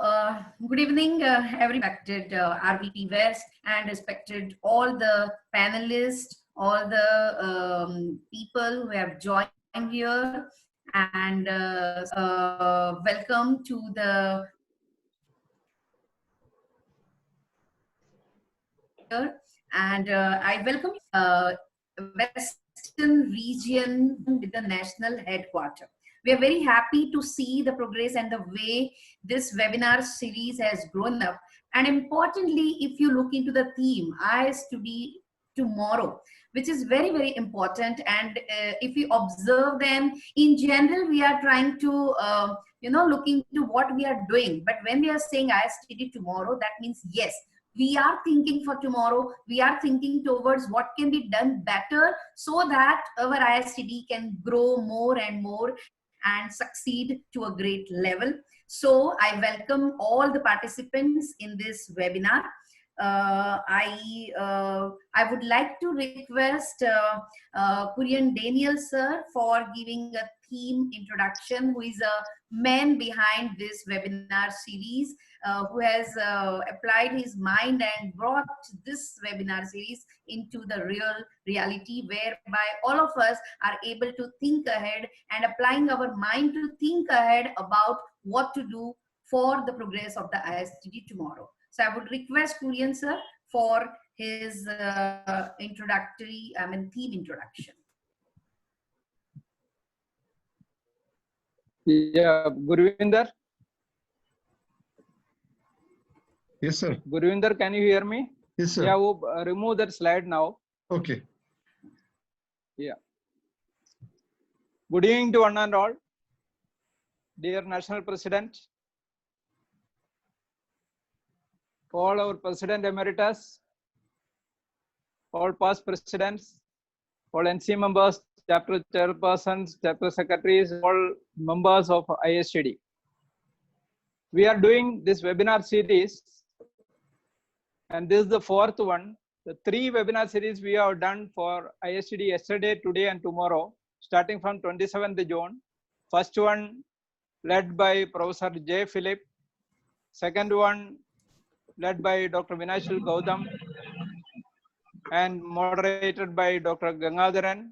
Good evening, every respected RVP West and respected all the panelists, all the people who have joined here, and welcome to the and I welcome Western region with the national headquarters. We are very happy to see the progress and the way this webinar series has grown up. And importantly, if you look into the theme, I study tomorrow, which is very, very important. And if we observe them, in general, we are trying to, look into what we are doing. But when we are saying I study tomorrow, that means yes, we are thinking for tomorrow. We are thinking towards what can be done better so that our ISTD can grow more and more and succeed to a great level. So I welcome all the participants in this webinar. I would like to request Kurian Daniel sir for giving a theme introduction, who is a man behind this webinar series, who has applied his mind and brought this webinar series into the reality, whereby all of us are able to think ahead and applying our mind to think ahead about what to do for the progress of the ISTD tomorrow. So I would request Kurian sir for his theme introduction. Yeah, Guruvinder. Yes, sir. Guruvinder, can you hear me? Yes, sir. Yeah, we'll remove that slide now. Okay. Yeah. Good evening to one and all. Dear National President, all our President Emeritus, all past presidents, all NC members, chapter chairpersons, chapter secretaries, all members of ISTD. We are doing this webinar series, and this is the fourth one. The 3 webinar series we have done for ISTD yesterday, today, and tomorrow, starting from 27th June. First one led by Professor J. Philip. Second one led by Dr. Vinashal Gautam and moderated by Dr. Gangadharan.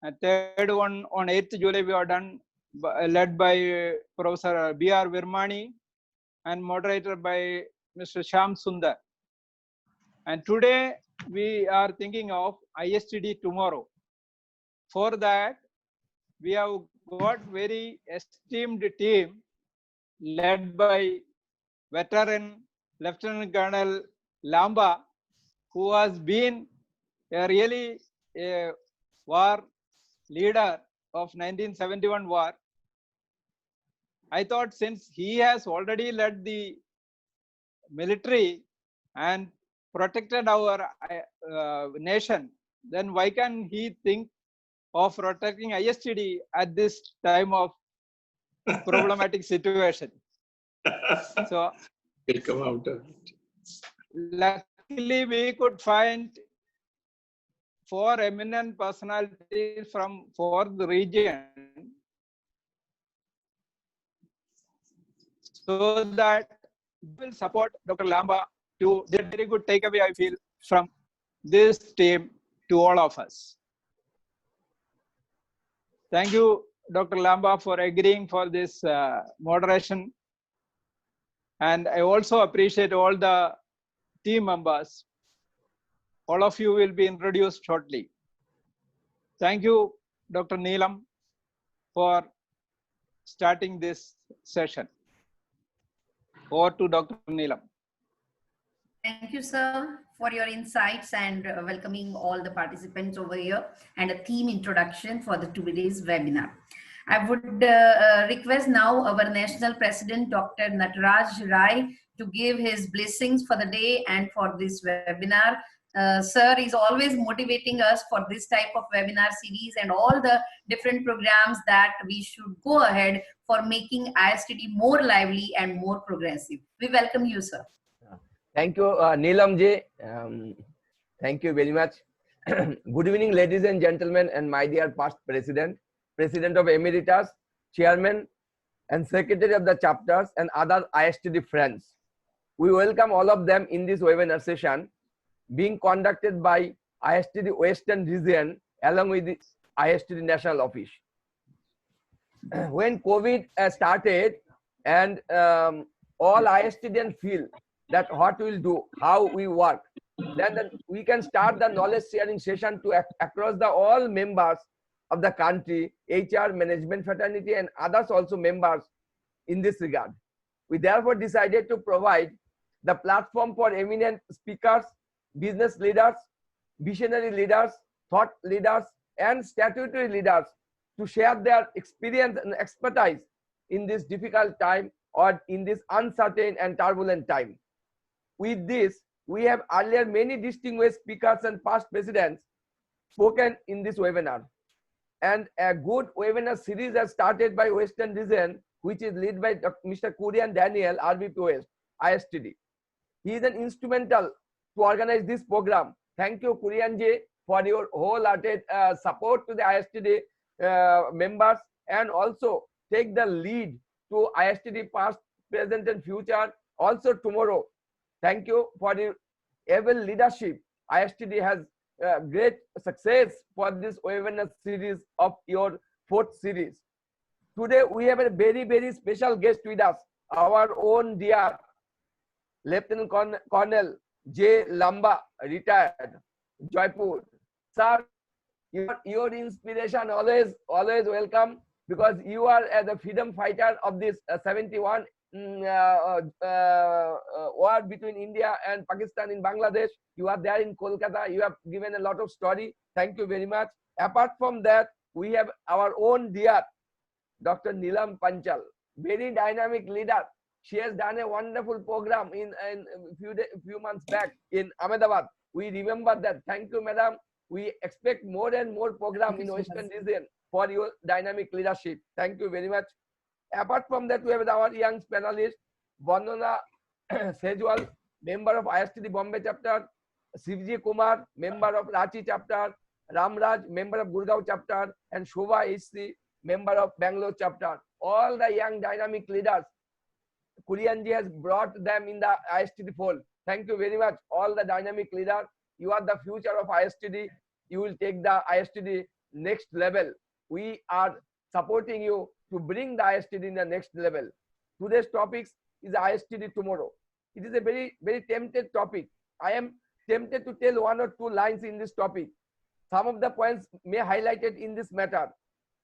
And third one on 8th July we are done, led by Professor B.R. Virmani and moderated by Mr. Sham Sundar. And today we are thinking of ISTD tomorrow. For that, we have got very esteemed team led by veteran Lieutenant Colonel Lamba, who has been really a war leader of 1971 war. I thought since he has already led the military and protected our nation, then why can he think of protecting ISTD at this time of problematic situation? So It'll come out of it. luckily we could find 4 eminent personalities from 4th region, so that we will support Dr. Lamba to get very good takeaway, I feel, from this team to all of us. Thank you, Dr. Lamba, for agreeing for this moderation. And I also appreciate all the team members. All of you will be introduced shortly. Thank you, Dr. Neelam, for starting this session. Over to Dr. Neelam. Thank you, sir, for your insights and welcoming all the participants over here and a theme introduction for the today's webinar. I would request now our National President, Dr. Nataraj Rai, to give his blessings for the day and for this webinar. Sir is always motivating us for this type of webinar series and all the different programs that we should go ahead for making ISTD more lively and more progressive. We welcome you, sir. Thank you, Neelam ji. Thank you very much. Good evening, ladies and gentlemen, and my dear past president, President of Emeritus, Chairman, and secretary of the chapters and other ISTD friends. We welcome all of them in this webinar session being conducted by ISTD Western Region along with the ISTD National Office. When COVID started and all ISTDians feel that what we'll do, how we work, then we can start the knowledge sharing session to across the all members of the country, HR, management fraternity and others also members in this regard. We therefore decided to provide the platform for eminent speakers, business leaders, visionary leaders, thought leaders and statutory leaders to share their experience and expertise in this difficult time or in this uncertain and turbulent time. With this, we have earlier many distinguished speakers and past presidents spoken in this webinar. And a good webinar series has started by Western Region, which is led by Mr. Kurian Daniel, RVP West, ISTD. He is an instrumental to organize this program. Thank you, Kurian ji, for your wholehearted support to the ISTD members and also take the lead to ISTD past, present and future, also tomorrow. Thank you for your able leadership. ISTD has great success for this webinar series of your 4th series. Today we have a very, very special guest with us, our own dear Lieutenant Colonel J. Lamba, retired, Jaipur. Sir, your inspiration always welcome, because you are the freedom fighter of this 71 war between India and Pakistan in Bangladesh. You are there in Kolkata. You have given a lot of story. Thank you very much. Apart from that, we have our own dear Dr. Neelam Panchal, very dynamic leader. She has done a wonderful program in few months back in Ahmedabad. We remember that. Thank you, madam. We expect more and more program in Western region for your dynamic leadership. Thank you very much. Apart from that, we have our young panelist, Vandana Sejwal, member of ISTD Bombay chapter, Shivji Kumar, member of Ranchi chapter, Ramraj, member of Gurgaon chapter, and Shobha HC, member of Bangalore chapter. All the young dynamic leaders, Kurian ji has brought them in the ISTD fold. Thank you very much, all the dynamic leaders. You are the future of ISTD. You will take the ISTD next level. We are supporting you to bring the ISTD in the next level. Today's topic is ISTD tomorrow. It is a very, very tempted topic. I am tempted to tell 1 or 2 lines in this topic. Some of the points may highlighted in this matter.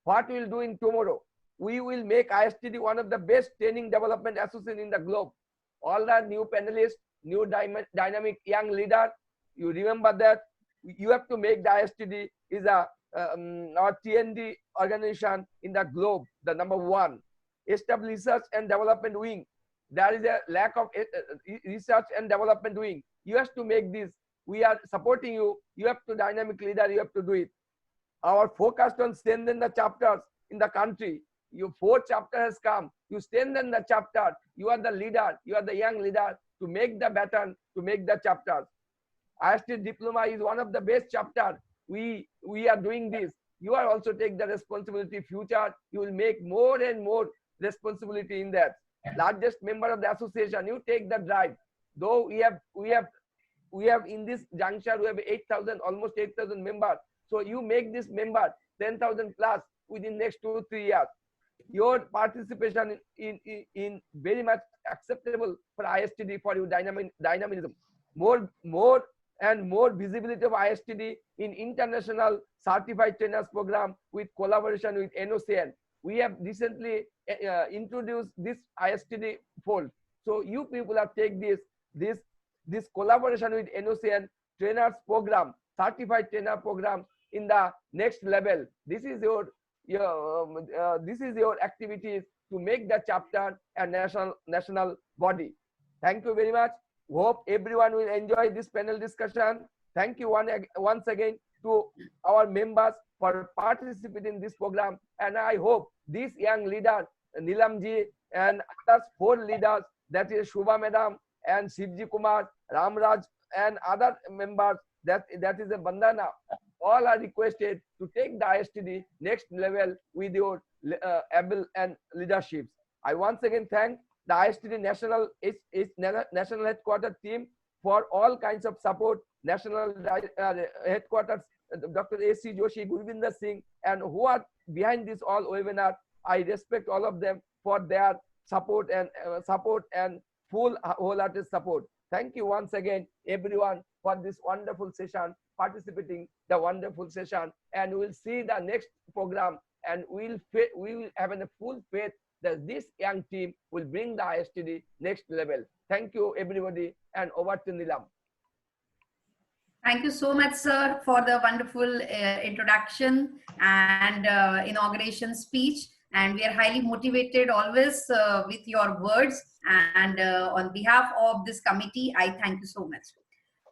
What we will do in tomorrow? We will make ISTD one of the best training development associations in the globe. All the new panelists, new dynamic young leader, you remember that you have to make the ISTD is a our TND organization in the globe, the #1. Establish research and development wing. There is a lack of research and development wing. You have to make this. We are supporting you. You have to dynamic leader. You have to do it. Our focus on strengthen the chapters in the country. Your 4th chapter has come. You strengthen the chapter. You are the leader. You are the young leader to make the baton, to make the chapters. ISTD diploma is one of the best chapter. We are doing this. You are also take the responsibility. Future, you will make more and more responsibility in that. Largest member of the association, you take the drive. Though we have in this juncture, we have 8,000, almost 8,000 members. So you make this member 10,000 plus within next 2-3 years. Your participation in very much acceptable for ISTD, for your dynamism. More and more visibility of ISTD in international certified trainers program with collaboration with NOCN. We have recently introduced this ISTD fold. So you people have take this collaboration with NOCN trainers program, certified trainer program in the next level. This is your activities to make the chapter a national body. Thank you very much. Hope everyone will enjoy this panel discussion. Thank you once again to our members for participating in this program. And I hope this young leader, Neelam ji, and others 4 leaders, that is Shubha Madam and Shivji Kumar, Ramraj, and other members, that is a Bandana, all are requested to take the ISTD next level with your able and leadership. I once again thank the ISTD National Headquarters team for all kinds of support, National Headquarters, Dr. A.C. Joshi, Gurvinder Singh, and who are behind this all webinar. I respect all of them for their support and full wholehearted support. Thank you once again, everyone, for this wonderful session, participating the wonderful session, and we'll see the next program, and we will have a full faith that this young team will bring the ISTD next level. Thank you, everybody, and over to Nilam. Thank you so much, sir, for the wonderful introduction and inauguration speech. And we are highly motivated always with your words. And on behalf of this committee, I thank you so much.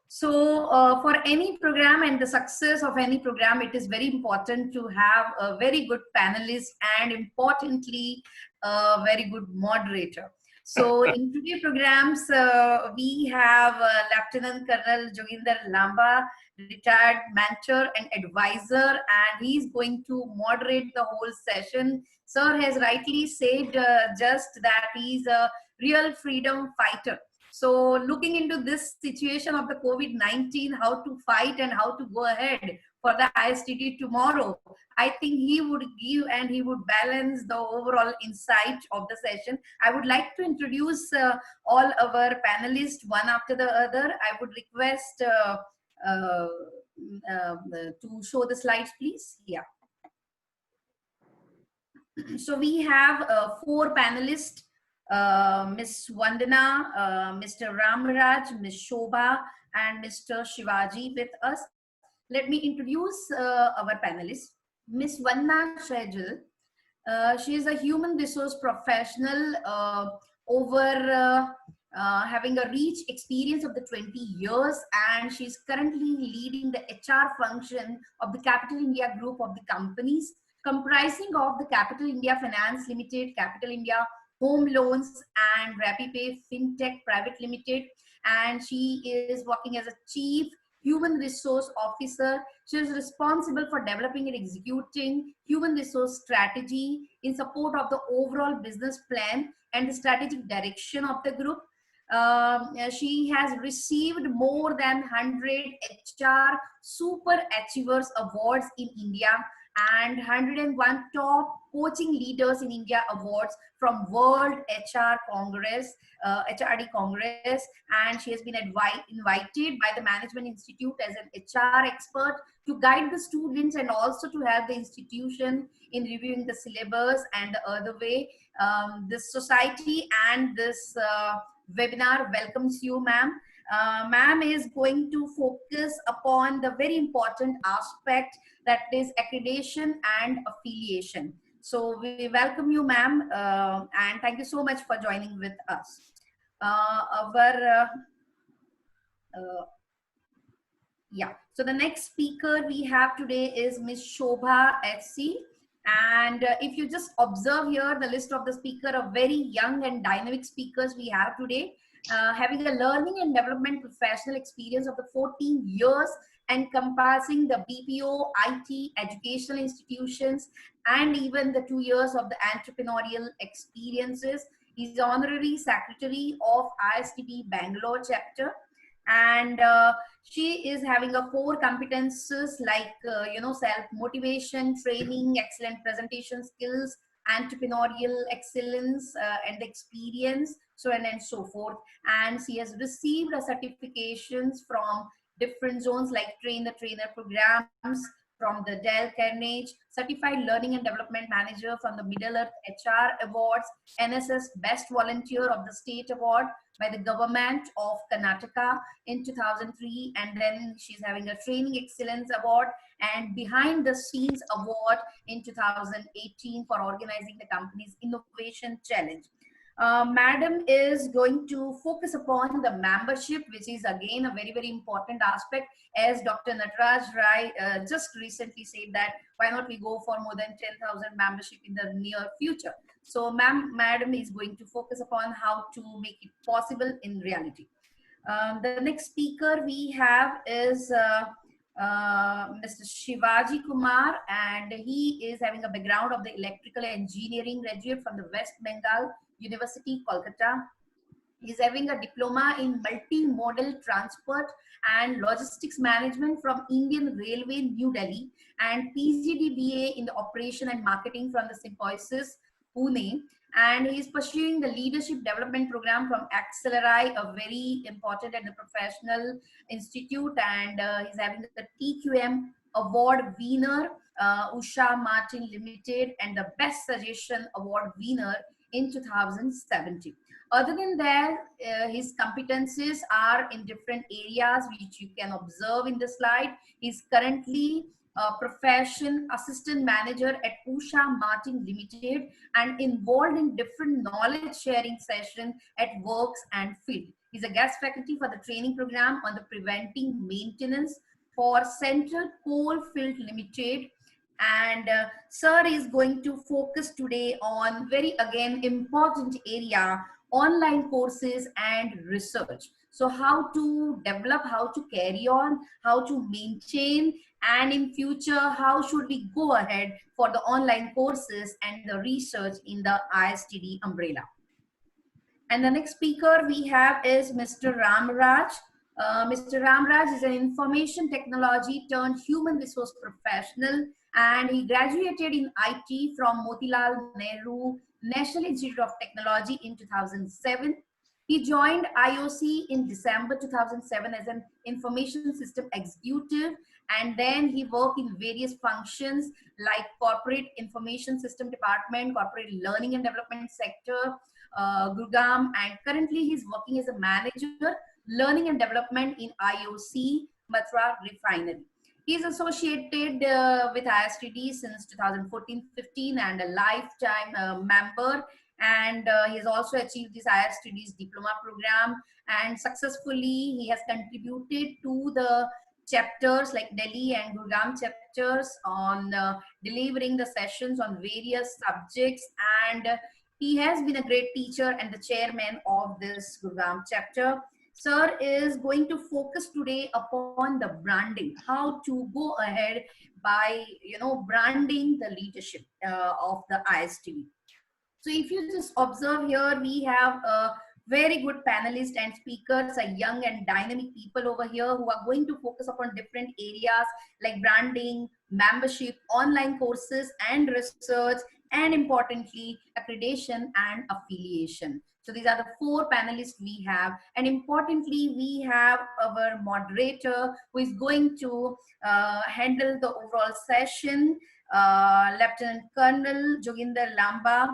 So for any program and the success of any program, it is very important to have a very good panelist and importantly, a very good moderator. So in today's programs, we have Lieutenant Colonel Joginder Lamba, retired mentor and advisor, and he's going to moderate the whole session. Sir has rightly said just that he's a real freedom fighter. So looking into this situation of the COVID-19, how to fight and how to go ahead for the ISTD tomorrow, I think he would give and he would balance the overall insight of the session. I would like to introduce all our panelists one after the other. I would request to show the slides, please. Yeah. So we have 4 panelists. Ms. Vandana, Mr. Ramaraj, Ms. Shobha, and Mr. Shivaji with us. Let me introduce our panelists. Ms. Vandana Sehgal. She is a human resource professional having a rich experience of the 20 years, and she's currently leading the HR function of the Capital India group of the companies comprising of the Capital India Finance Limited, Capital India Home Loans, and RappiPay FinTech Private Limited. And she is working as a Chief Human Resource Officer. She is responsible for developing and executing human resource strategy in support of the overall business plan and the strategic direction of the group. She has received more than 100 HR Super Achievers Awards in India and 101 Top Coaching Leaders in India Awards from World HR Congress, HRD Congress, and she has been invited by the Management Institute as an HR expert to guide the students and also to help the institution in reviewing the syllabus and the other way. This society and this webinar welcomes you, ma'am. Ma'am is going to focus upon the very important aspect, that is accreditation and affiliation. So we welcome you, ma'am, and thank you so much for joining with us. So the next speaker we have today is Ms. Shobha HC. And if you just observe here the list of the speaker of very young and dynamic speakers we have today, having a learning and development professional experience of the 14 years encompassing the BPO, IT, educational institutions, and even the 2 years of the entrepreneurial experiences. He's the Honorary Secretary of ISTB Bangalore chapter. And she is having a core competences like, self-motivation, training, excellent presentation skills, entrepreneurial excellence, and experience, so on and so forth. And she has received certifications from different zones like Train the Trainer programs from the Dale Carnegie, Certified Learning and Development Manager from the Middle Earth HR Awards, NSS Best Volunteer of the State Award by the Government of Karnataka in 2003, and then she's having a Training Excellence Award and Behind the Scenes Award in 2018 for organizing the company's Innovation Challenge. Madam is going to focus upon the membership, which is again a very, very important aspect, as Dr. Nataraj Rai just recently said that why not we go for more than 10,000 membership in the near future. So madam is going to focus upon how to make it possible in reality. The next speaker we have is Mr. Shivaji Kumar, and he is having a background of the electrical engineering graduate from the West Bengal University, Kolkata. He's having a diploma in multimodal transport and logistics management from Indian Railway, New Delhi, and PGDBA in the operation and marketing from the Symbiosis, Pune. And he's pursuing the leadership development program from Acceleri, a very important and professional institute. And he's having the TQM award winner, Usha Martin Limited, and the best suggestion award winner in 2017. Other than that, his competencies are in different areas, which you can observe in the slide. He's currently a profession assistant manager at Usha Martin Limited and involved in different knowledge sharing sessions at works and field. He's a guest faculty for the training program on the preventing maintenance for Central Coalfield Limited. And sir is going to focus today on very again important area, online courses and research. So how to develop, how to carry on, how to maintain, and in future how should we go ahead for the online courses and the research in the ISTD umbrella. And the next speaker we have is Mr. Ramraj. Mr. Ramraj is an information technology turned human resource professional, and he graduated in IT from Motilal Nehru National Institute of Technology in 2007. He joined IOC in December 2007 as an information system executive, and then he worked in various functions like corporate information system department, corporate learning and development sector, Gurgaon, and currently he's working as a manager learning and development in IOC Mathura Refinery. He is associated with ISTD since 2014-15 and a lifetime member, and he has also achieved this ISTD's diploma program, and successfully he has contributed to the chapters like Delhi and Gurgaon chapters on delivering the sessions on various subjects, and he has been a great teacher and the chairman of this Gurgaon chapter. Sir is going to focus today upon the branding, how to go ahead by, branding the leadership of the ISTD. So if you just observe here, we have a very good panelists and speakers, are young and dynamic people over here who are going to focus upon different areas like branding, membership, online courses and research, and importantly, accreditation and affiliation. So these are the four panelists we have. And importantly, we have our moderator who is going to handle the overall session, Lieutenant Colonel Joginder Lamba,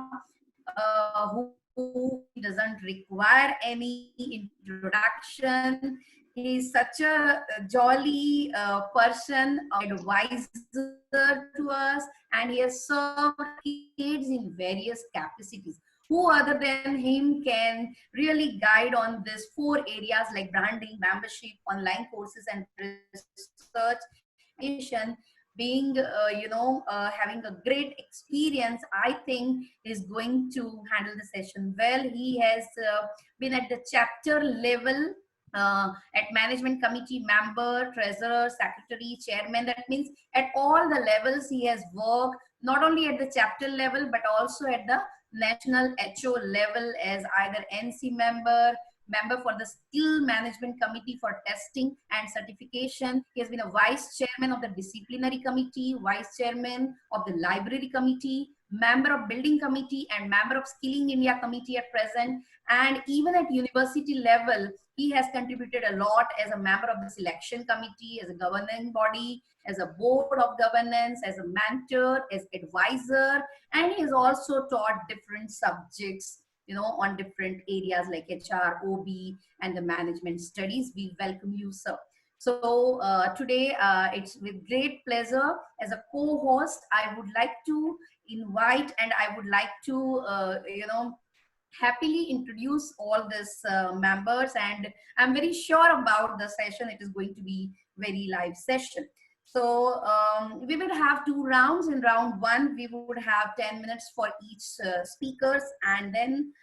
who doesn't require any introduction. He's such a jolly person, advisor to us, and he has served kids in various capacities. Who other than him can really guide on these four areas like branding, membership, online courses, and research? Being, having a great experience, I think is going to handle the session well. He has been at the chapter level, at management committee member, treasurer, secretary, chairman. That means at all the levels he has worked, not only at the chapter level, but also at the national HO level as either NC member for the skill management committee for testing and certification. He has been a vice chairman of the disciplinary committee, vice chairman of the library committee, member of building committee, and member of skilling India committee at present. And even at university level, he has contributed a lot as a member of the selection committee, as a governing body, as a board of governance, as a mentor, as advisor, and he has also taught different subjects, on different areas like HR, OB, and the management studies. We welcome you, sir. So today, it's with great pleasure as a co-host, I would like to invite and I would like to, happily introduce all these members, and I'm very sure about the session. It is going to be very live session. So we will have 2 rounds. In round 1, we would have 10 minutes for each speakers, and then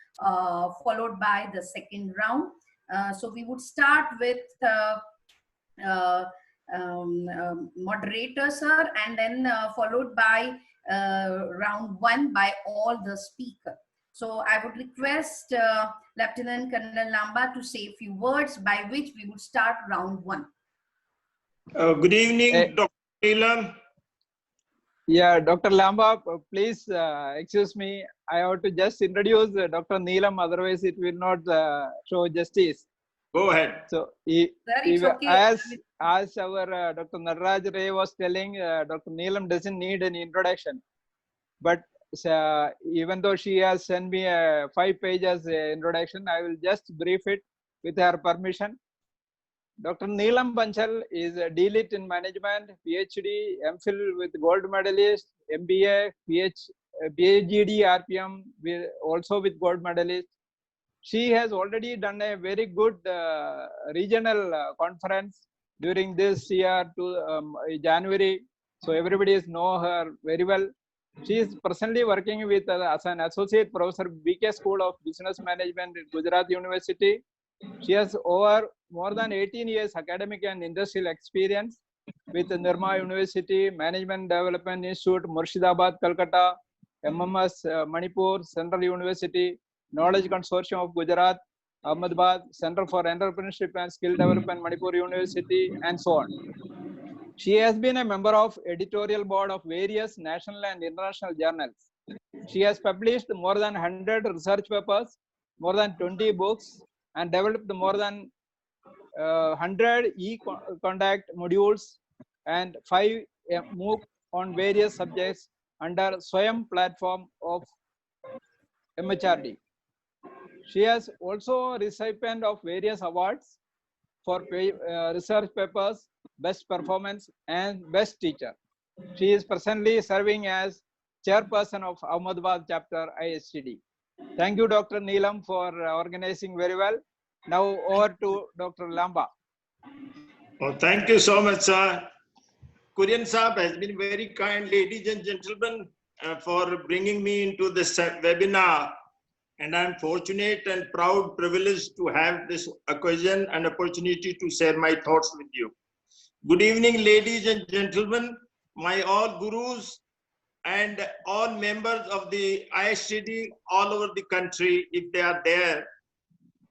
followed by the second round. So we would start with moderator, sir, and then followed by round one by all the speakers. So I would request Lieutenant Colonel Lamba to say a few words by which we would start round one. Good evening, Dr. Neelam. Yeah, Dr. Lamba, please excuse me. I have to just introduce Dr. Neelam, otherwise it will not show justice. Go ahead. So, Sir, it's okay. as our Dr. Naraj Ray was telling, Dr. Neelam doesn't need any introduction. But even though she has sent me a 5 pages introduction, I will just brief it with her permission. Dr. Neelam Banchal is a D.Lit in Management, PhD, MPhil with gold medalist, MBA, PhD RPM, also with gold medalist. She has already done a very good regional conference during this year to January. So everybody know her very well. She is presently working with as an associate professor, BK School of Business Management at Gujarat University. She has over more than 18 years academic and industrial experience with Nirma University, Management Development Institute, Murshidabad, Calcutta, MMS, Manipur, Central University, Knowledge Consortium of Gujarat, Ahmedabad, Center for Entrepreneurship and Skill Development, Manipur University, and so on. She has been a member of editorial board of various national and international journals. She has published more than 100 research papers, more than 20 books, and developed more than 100 e-contact modules and 5 MOOC on various subjects under Swayam platform of MHRD. She has also recipient of various awards for research papers, best performance, and best teacher. She is presently serving as chairperson of Ahmedabad chapter ISTD. Thank you, Dr. Neelam, for organizing very well. Now over to Dr. Lamba. Oh, thank you so much, sir. Kurian Saab has been very kind, ladies and gentlemen, for bringing me into this webinar. And I'm fortunate and proud, privileged to have this occasion and opportunity to share my thoughts with you. Good evening, ladies and gentlemen, my all gurus and all members of the ISTD all over the country, if they are there.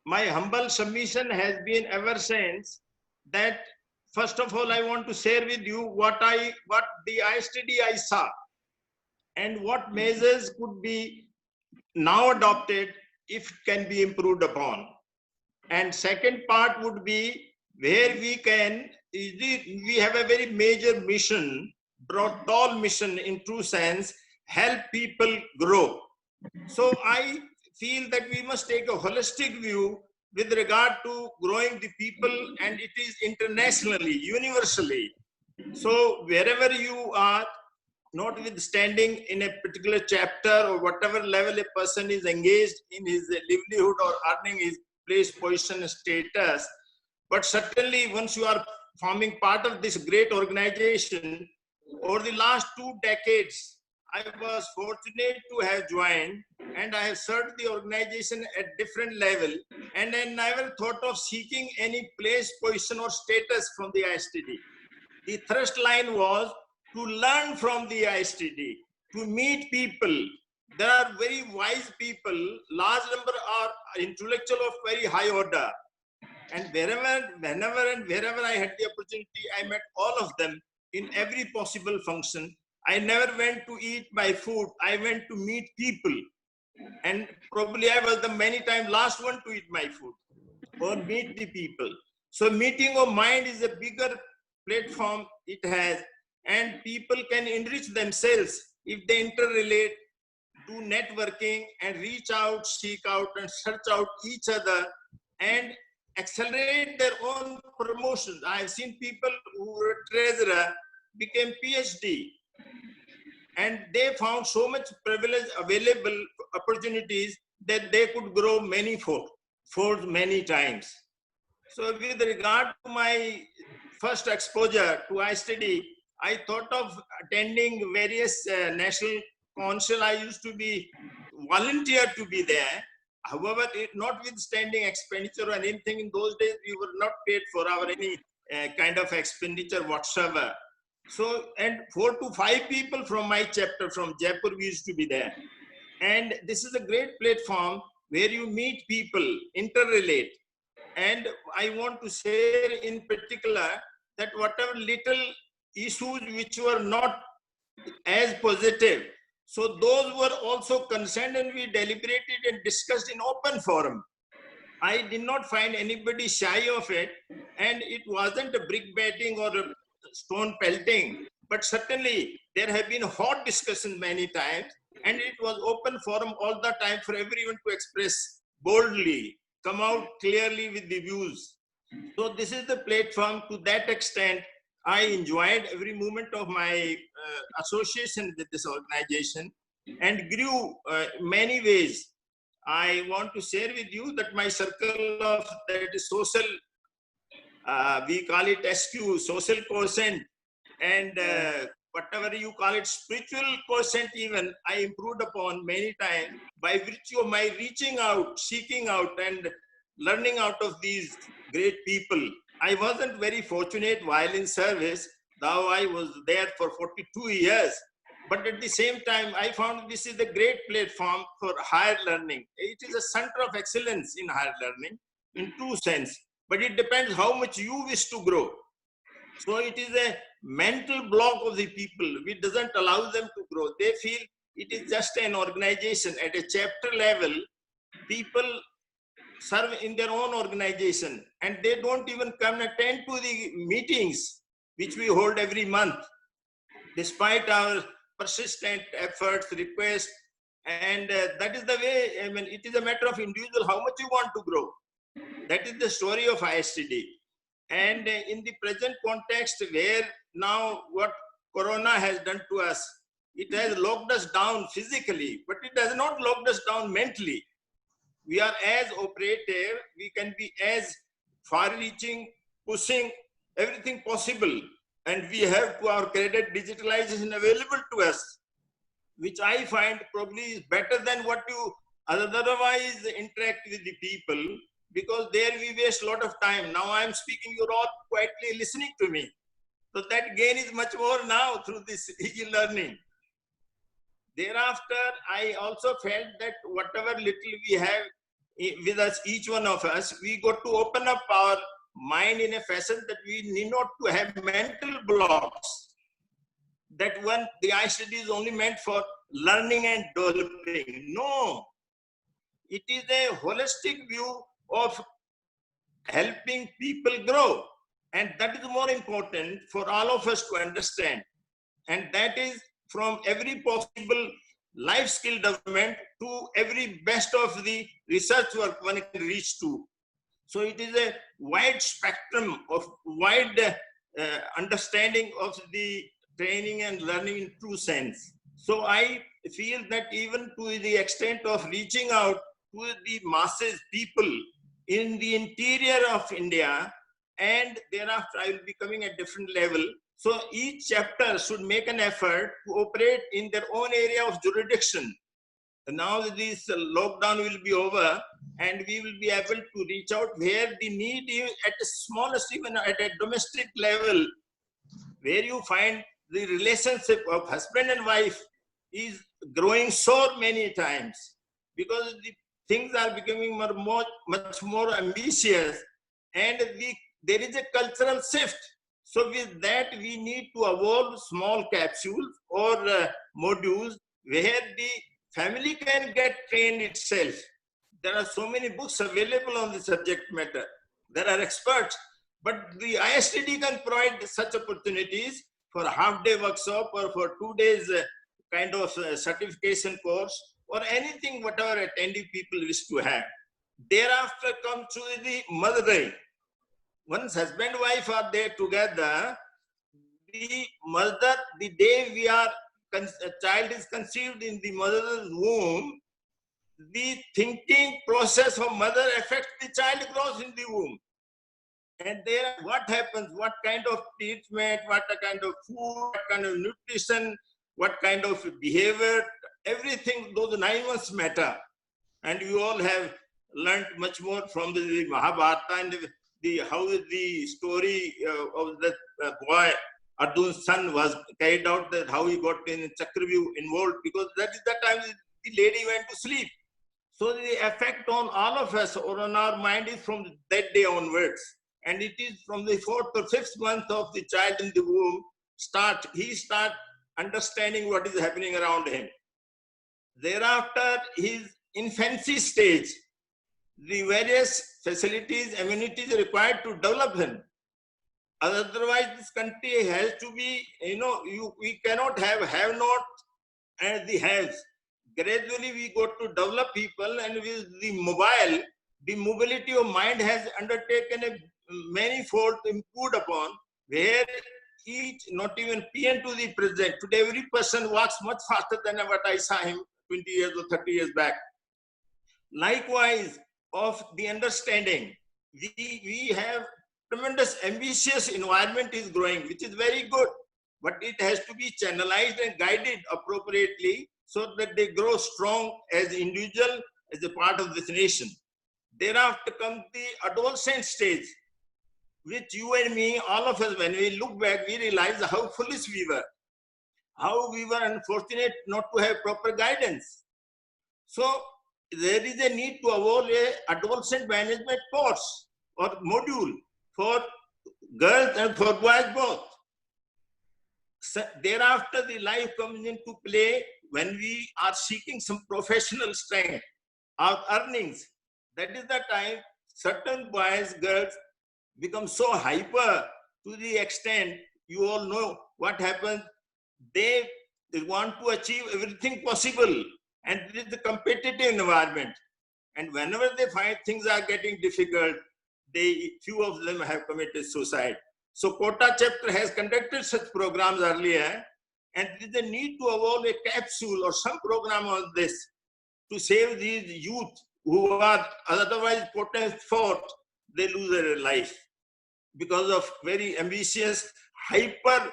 My humble submission has been ever since that, first of all, I want to share with you what the ISTD I saw and what measures could be now adopted if can be improved upon. And second part would be where we can, we have a very major mission, broad tall mission in true sense, help people grow. So I feel that we must take a holistic view with regard to growing the people, and it is internationally, universally. So wherever you are, notwithstanding in a particular chapter or whatever level a person is engaged in his livelihood or earning his place, position, status, but certainly once you are forming part of this great organization, over the last 2 decades, I was fortunate to have joined, and I have served the organization at different level, and I never thought of seeking any place, position or status from the ISTD. The thrust line was to learn from the ISTD, to meet people. There are very wise people, large number are intellectual of very high order. And whenever and wherever I had the opportunity, I met all of them in every possible function. I never went to eat my food. I went to meet people. And probably I was the many times last one to eat my food or meet the people. So meeting of mind is a bigger platform it has, and people can enrich themselves if they interrelate, do networking and reach out, seek out and search out each other and accelerate their own promotions. I have seen people who were treasurer became PhD, and they found so much privilege available opportunities that they could grow many fold many times. So with regard to my first exposure to ISTD, I thought of attending various national council. I used to be volunteer to be there. However, notwithstanding expenditure or anything, in those days we were not paid for our any kind of expenditure whatsoever. So, and 4 to 5 people from my chapter from Jaipur we used to be there. And this is a great platform where you meet people, interrelate. And I want to share in particular that whatever little issues which were not as positive, so those were also concerned and we deliberated and discussed in open forum. I did not find anybody shy of it, and it wasn't a brick batting or a stone pelting, but certainly there have been hot discussions many times, and it was open forum all the time for everyone to express boldly, come out clearly with the views. So this is the platform. To that extent, I enjoyed every moment of my association with this organization and grew many ways. I want to share with you that my circle of that is social, we call it SQ, social quotient, and whatever you call it, spiritual quotient even, I improved upon many times by virtue of my reaching out, seeking out, and learning out of these great people. I wasn't very fortunate while in service, though I was there for 42 years. But at the same time, I found this is a great platform for higher learning. It is a center of excellence in higher learning, in true sense. But it depends how much you wish to grow. So it is a mental block of the people which doesn't allow them to grow. They feel it is just an organization. At a chapter level, people serve in their own organization and they don't even come and attend to the meetings which we hold every month, despite our persistent efforts, requests, and that is the way. I mean, it is a matter of individual how much you want to grow. That is the story of ISTD. And in the present context where now what Corona has done to us, it has locked us down physically, but it has not locked us down mentally. We are as operative, we can be as far-reaching, pushing everything possible. And we have, to our credit, digitalization available to us, which I find probably is better than what you otherwise interact with the people, because there we waste a lot of time. Now I am speaking, you're all quietly listening to me. So that gain is much more now through this e-learning. Thereafter, I also felt that whatever little we have with us, each one of us, we got to open up our mind in a fashion that we need not to have mental blocks. That one, the ICT is only meant for learning and developing. No, it is a holistic view of helping people grow. And that is more important for all of us to understand. And that is from every possible life skill development to every best of the research work one can reach to. So it is a wide spectrum of wide understanding of the training and learning in true sense. So I feel that even to the extent of reaching out to the masses, people in the interior of India, and thereafter I will be coming at different level. So each chapter should make an effort to operate in their own area of jurisdiction. And now this lockdown will be over and we will be able to reach out where the need is at the smallest, even at a domestic level, where you find the relationship of husband and wife is growing so many times because the things are becoming much more ambitious and there is a cultural shift. So with that, we need to evolve small capsules or modules where the family can get trained itself. There are so many books available on the subject matter. There are experts, but the ISTD can provide such opportunities for a half-day workshop or for 2 days kind of certification course or anything, whatever attendee people wish to have. Thereafter comes to the mothering. Once husband and wife are there together, the mother, the day a child is conceived in the mother's womb, the thinking process of mother affects the child grows in the womb. And there, what happens, what kind of treatment, what kind of food, what kind of nutrition, what kind of behavior, everything, those 9 months matter. And you all have learned much more from the Mahabharata and how the story of that boy Arjun's son was carried out, that how he got in Chakravyuh involved, because that is the time the lady went to sleep. So the effect on all of us or on our mind is from that day onwards. And it is from the 4th or 5th month of the child in the womb, he start understanding what is happening around him. Thereafter, his infancy stage, the various facilities, amenities required to develop him. Otherwise, this country has to be, we cannot have not and the haves. Gradually, we got to develop people, and with the mobility of mind has undertaken a manifold improved upon, where each, not even PN to the present, today every person walks much faster than what I saw him 20 years or 30 years back. Likewise, of the understanding, we have tremendous ambitious environment is growing, which is very good, but it has to be channelized and guided appropriately so that they grow strong as individual, as a part of this nation. Thereafter comes the adolescent stage, which you and me, all of us, when we look back, we realize how foolish we were, how we were unfortunate not to have proper guidance. So there is a need to evolve a adolescent management course or module for girls and for boys both. So thereafter, the life comes into play when we are seeking some professional strength, our earnings. That is the time certain boys, girls become so hyper to the extent, you all know what happens. They want to achieve everything possible, and it is the competitive environment. And whenever they find things are getting difficult, few of them have committed suicide. So Kota chapter has conducted such programs earlier, and there is a need to evolve a capsule or some program on this to save these youth who are otherwise potent forth, they lose their life because of very ambitious, hyper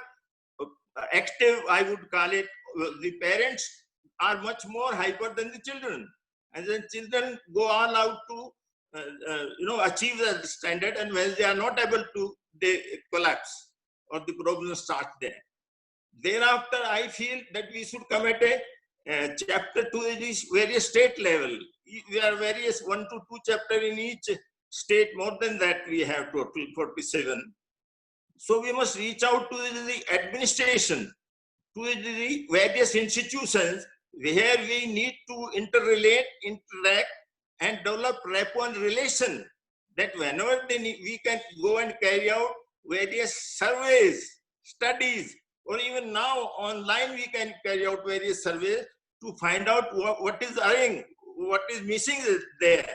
active, I would call it. The parents are much more hyper than the children, and then children go all out to achieve the standard, and when they are not able to, they collapse or the problem starts there. Thereafter, I feel that we should come at a chapter to this various state level. We are various 1 to 2 chapters in each state. More than that, we have total 47. So we must reach out to the administration, to the various institutions where we need to interrelate, interact, and develop rapport and relation, that whenever we can go and carry out various surveys, studies, or even now online we can carry out various surveys to find out what is erring, what is missing there.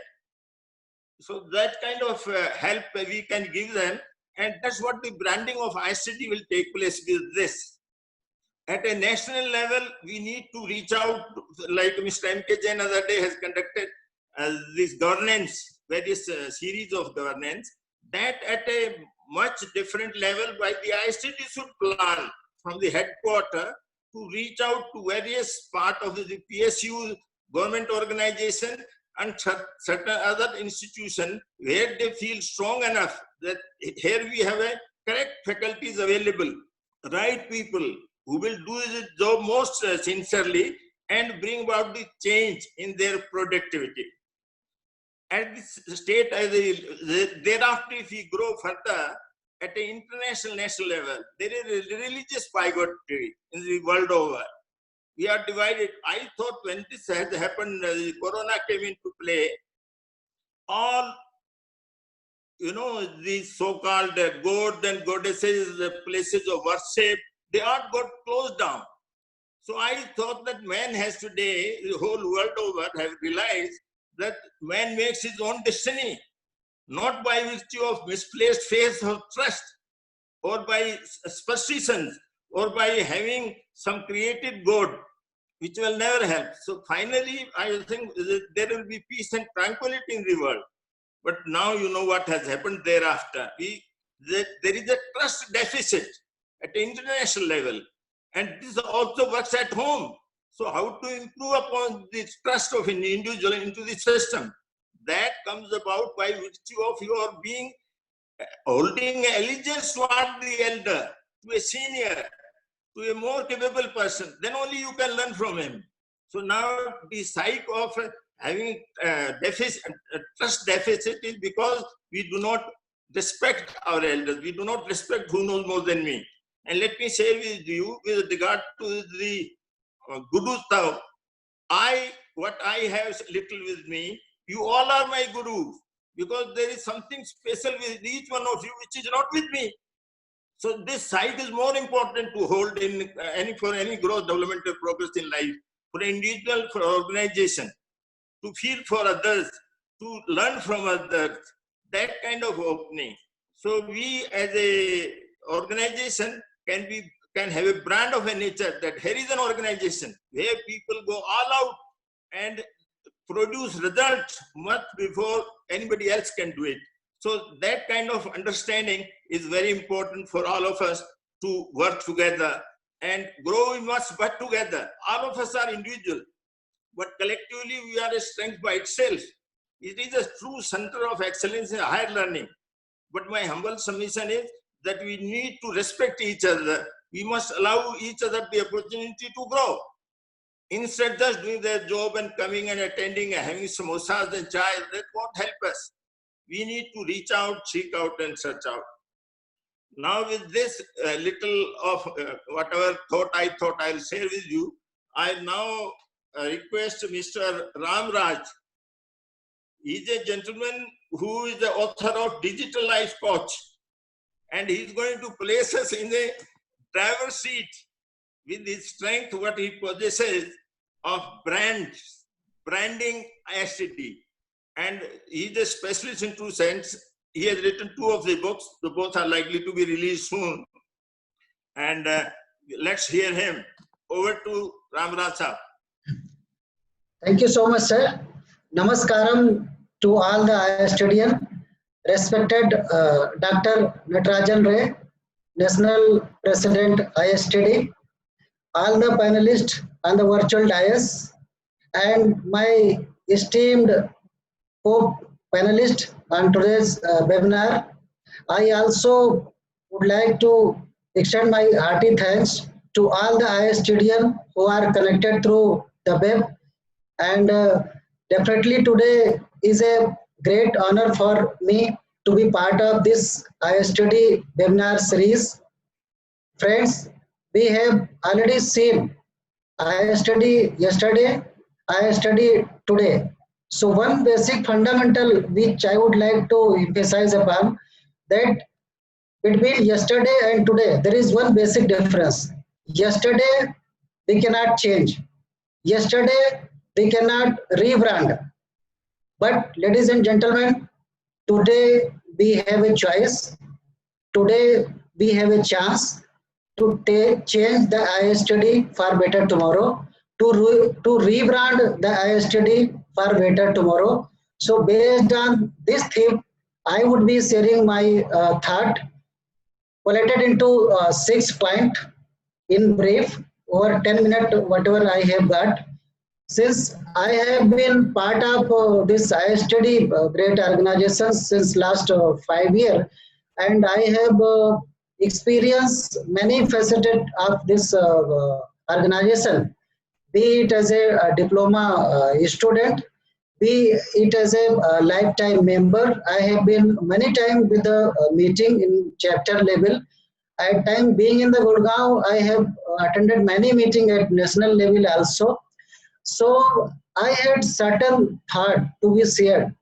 So that kind of help we can give them, and that's what the branding of ICT will take place with this. At a national level, we need to reach out, like Mr. M.K. Jain other day has conducted this governance, various series of governance, that at a much different level by the ICT should plan from the headquarter to reach out to various part of the PSU, government organization, and certain other institution where they feel strong enough that here we have a correct faculties available, right people who will do the job most sincerely and bring about the change in their productivity. At this state, thereafter, if we grow further at an international national level, there is a religious bigotry in the world over. We are divided. I thought when this has happened, Corona came into play, all, these so-called gods and goddesses, the places of worship, they all got closed down. So I thought that man has today, the whole world over, have realized that man makes his own destiny, not by virtue of misplaced faith or trust, or by superstitions, or by having some created God, which will never help. So finally, I think there will be peace and tranquility in the world. But now you know what has happened thereafter. There is a trust deficit at the international level, and this also works at home. So how to improve upon this trust of an individual into the system? That comes about by virtue of your being holding allegiance toward the elder, to a senior, to a more capable person, then only you can learn from him. So now the psyche of having trust deficit is because we do not respect our elders. We do not respect who knows more than me. And let me share with you with regard to the Guru Tav, what I have little with me, you all are my gurus, because there is something special with each one of you which is not with me. So this side is more important to hold in for any growth, development, or progress in life, for individual, for organization, to feel for others, to learn from others, that kind of opening. So we as a organization can have a brand of a nature that here is an organization where people go all out and produce results much before anybody else can do it. So that kind of understanding is very important for all of us to work together and grow. We must work together. All of us are individual, but collectively we are a strength by itself. It is a true center of excellence in higher learning. But my humble submission is that we need to respect each other. We must allow each other the opportunity to grow. Instead of just doing their job and coming and attending and having samosas and chai, that won't help us. We need to reach out, seek out, and search out. Now with this little of whatever thought I'll share with you, I now request Mr. Ram Raj. He's a gentleman who is the author of Digital Life Coach, and he's going to place us in a driver's seat with his strength, what he possesses of branding ISTD. And he's a specialist in two sense. He has written 2 of the books. The both are likely to be released soon. And let's hear him. Over to Ram Raj Saab. Thank you so much, sir. Namaskaram to all the ISTDian. Respected Dr. Natarajan Ray, National President ISTD, all the panelists on the virtual dais, and my esteemed co-panelist on today's webinar. I also would like to extend my hearty thanks to all the ISTDian who are connected through the web. And definitely today is a great honor for me to be part of this ISTD webinar series. Friends, we have already seen ISTD yesterday, ISTD today. So one basic fundamental which I would like to emphasize upon, that between yesterday and today, there is one basic difference. Yesterday, we cannot change. Yesterday, we cannot rebrand. But ladies and gentlemen, today we have a choice. Today we have a chance to change the ISTD for better tomorrow, to rebrand the ISTD for better tomorrow. So based on this theme, I would be sharing my thought collated into 6 points in brief, over 10 minutes, whatever I have got. Since I have been part of this ISTD great organization since last 5 years, and I have experienced many facets of this organization, be it as a diploma student, be it as a lifetime member. I have been many times with the meeting in chapter level. At time being in the Gurgaon, I have attended many meetings at national level also. So I had certain thought to be shared,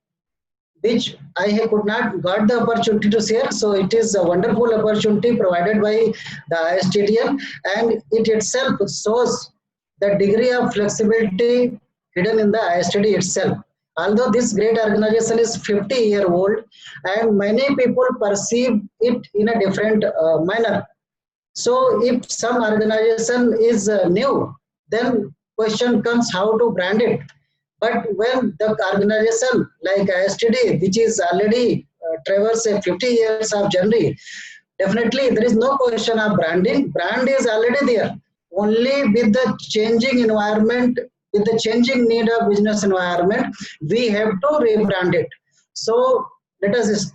which I could not got the opportunity to share. So it is a wonderful opportunity provided by the ISTDian, and it itself shows the degree of flexibility hidden in the ISTD itself. Although this great organization is 50-year-old, and many people perceive it in a different manner. So if some organization is new, then question comes how to brand it. But when the organization like ISTD, which is already traversed 50 years of journey, definitely there is no question of branding. Brand is already there. Only with the changing environment, with the changing need of business environment, we have to rebrand it. So let us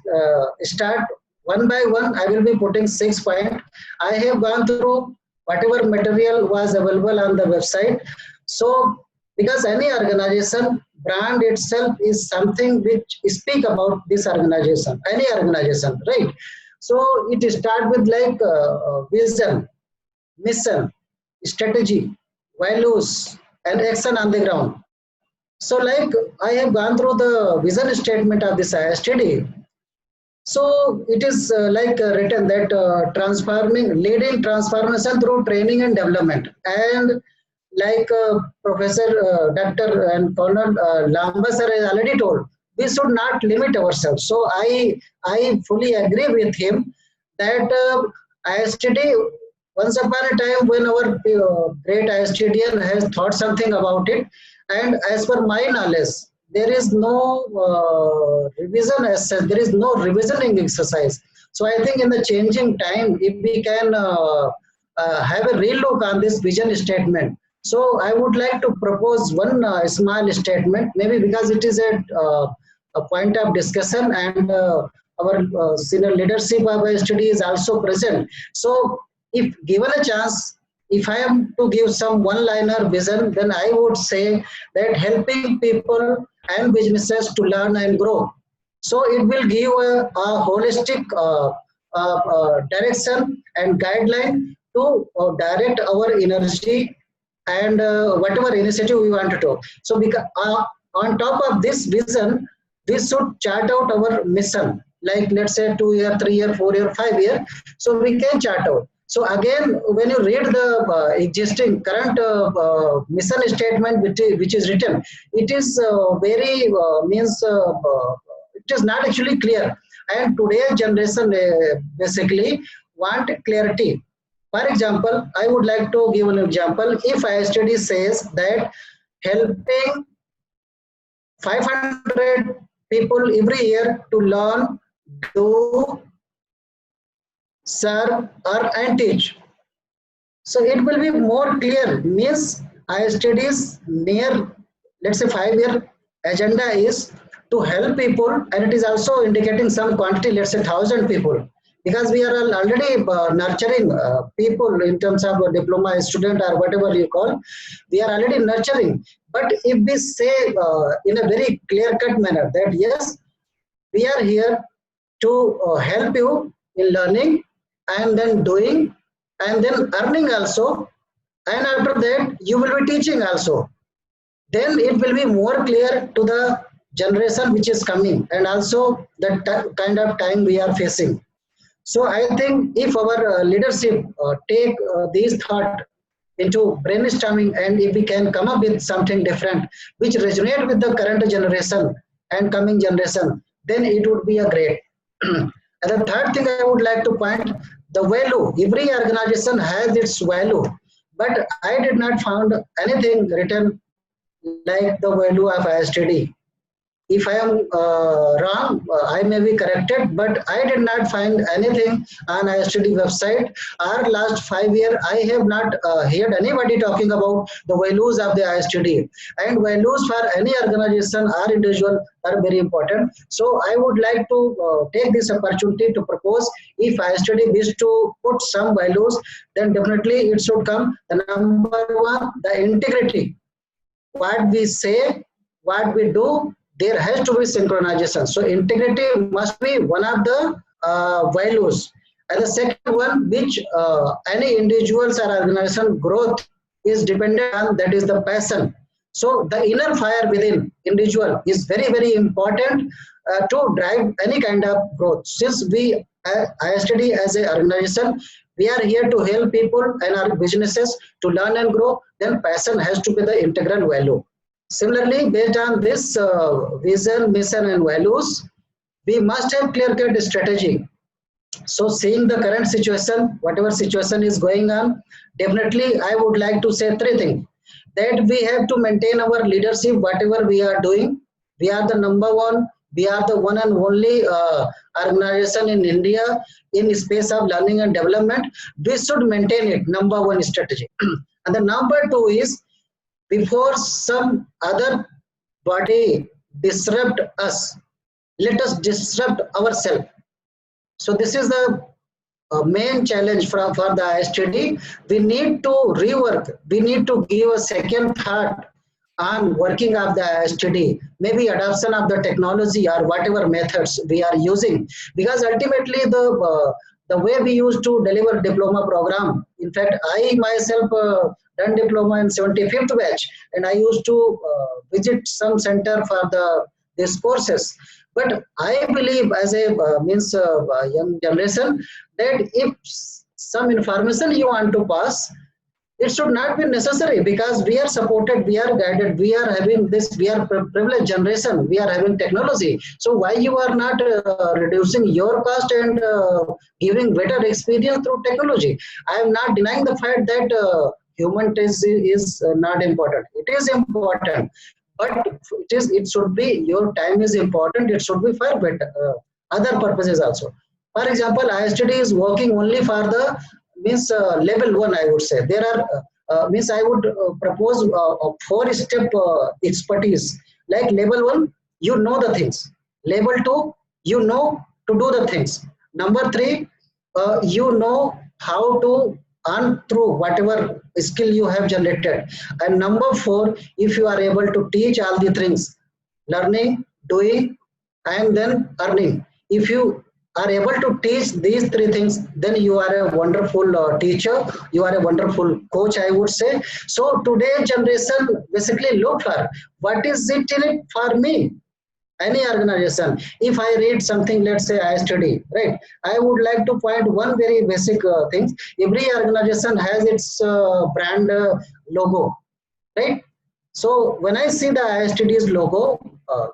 start one by one, I will be putting 6 points. I have gone through whatever material was available on the website. So, because any organization, brand itself is something which speak about this organization, any organization, right? So, it start with like vision, mission, strategy, values, and action on the ground. So, like I have gone through the vision statement of this ISTD. So it is written that leading transformation through training and development. And like Professor Dr. and Colonel Lamba sir has already told, we should not limit ourselves. So I fully agree with him that ISTD, once upon a time when our great ISTDN has thought something about it, and as per my knowledge, there is no revision as such, there is no revisioning exercise. So I think in the changing time, if we can have a real look on this vision statement. So I would like to propose one small statement, maybe because it is a point of discussion, and our senior leadership of our study is also present. So if given a chance, if I am to give some one-liner vision, then I would say that helping people and businesses to learn and grow. So it will give a holistic direction and guideline to direct our energy and whatever initiative we want to do. So because, on top of this vision, we should chart out our mission, like let's say 2 year, 3 year, 4 year, 5 year. So we can chart out. So again, when you read the existing current mission statement which is written, it is very it is not actually clear. And today's generation basically want clarity. For example, I would like to give an example. If ISTD says that helping 500 people every year to learn, do, serve, and teach. So it will be more clear. Means ISTD's near, let's say 5-year agenda is to help people, and it is also indicating some quantity, let's say 1,000 people. Because we are already nurturing people in terms of a diploma student or whatever you call, we are already nurturing. But if we say in a very clear-cut manner that yes, we are here to help you in learning and then doing and then earning also, and after that you will be teaching also, then it will be more clear to the generation which is coming and also the kind of time we are facing. So I think if our leadership take these thoughts into brainstorming, and if we can come up with something different which resonate with the current generation and coming generation, then it would be a great. And the third thing I would like to point, the value. Every organization has its value, but I did not find anything written like the value of ISTD. If I am wrong, I may be corrected, but I did not find anything on ISTD website. Our last 5 years, I have not heard anybody talking about the values of the ISTD. And values for any organization or individual are very important. So I would like to take this opportunity to propose, if ISTD wish to put some values, then definitely it should come. The number one, the integrity. What we say, what we do, there has to be synchronization. So integrity must be one of the values. And the second one, which any individuals or organization growth is dependent on, that is the passion. So the inner fire within individual is very, very important to drive any kind of growth. Since we, ISTD as an organization, we are here to help people and our businesses to learn and grow, then passion has to be the integral value. Similarly, based on this vision, mission, and values, we must have clear-cut strategy. So, seeing the current situation, whatever situation is going on, definitely I would like to say 3 things. That we have to maintain our leadership, whatever we are doing. We are the number one. We are the one and only organization in India in space of learning and development. We should maintain it, number one strategy. And the number 2 is, before some other body disrupt us, let us disrupt ourselves. So this is the main challenge for the ISTD. We need to rework. We need to give a second thought on working of the ISTD, maybe adoption of the technology or whatever methods we are using. Because ultimately the way we used to deliver diploma program. In fact, I myself done diploma in 75th batch, and I used to visit some center for these courses. But I believe as a young generation that if some information you want to pass, it should not be necessary because we are supported, we are guided, we are having this, we are privileged generation, we are having technology. So why you are not reducing your cost and giving better experience through technology? I am not denying the fact that human test is not important. It is important, but it should be, your time is important. It should be for better other purposes also. For example, ISTD is working only for the level 1. I would say there are I would propose a 4-step expertise. Like level 1, you know the things. Level 2, you know to do the things. Number 3, you know how to earn through whatever skill you have generated. And number 4, if you are able to teach all the things, learning, doing, and then earning. If you are able to teach these 3 things, then you are a wonderful teacher, you are a wonderful coach, I would say. So today generation basically look for what is it in it for me. Any organization, if I read something, let's say I study, right, I would like to point one very basic thing. Every organization has its brand logo, right? So when I see the ISTD's logo,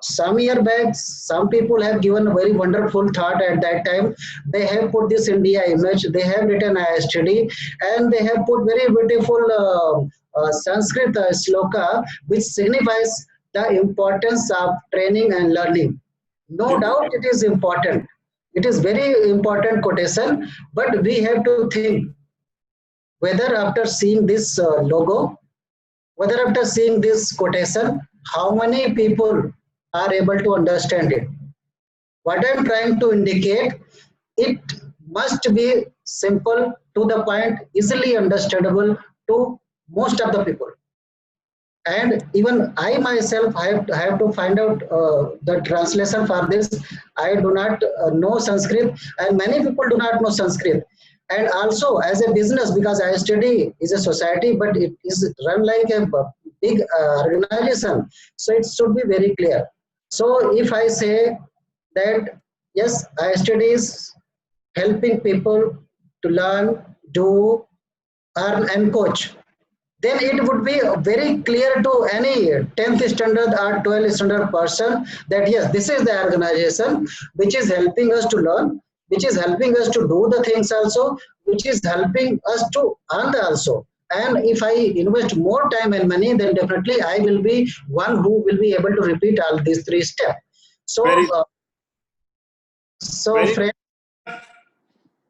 some year back, some people have given a very wonderful thought at that time. They have put this India image, they have written ISTD, and they have put very beautiful Sanskrit sloka, which signifies the importance of training and learning. No doubt it is important. It is very important quotation, but we have to think whether after seeing this logo, whether after seeing this quotation, how many people are able to understand it. What I am trying to indicate, it must be simple, to the point, easily understandable to most of the people. And even I myself have to find out the translation for this. I do not know Sanskrit, and many people do not know Sanskrit. And also as a business, because ISTD is a society, but it is run like a big organization, so it should be very clear. So if I say that yes, ISTD is helping people to learn, do, earn, and coach, then it would be very clear to any 10th standard or 12th standard person that yes, this is the organization which is helping us to learn, which is helping us to do the things also, which is helping us to earn also. And if I invest more time and money, then definitely I will be one who will be able to repeat all these 3 steps. So, friend,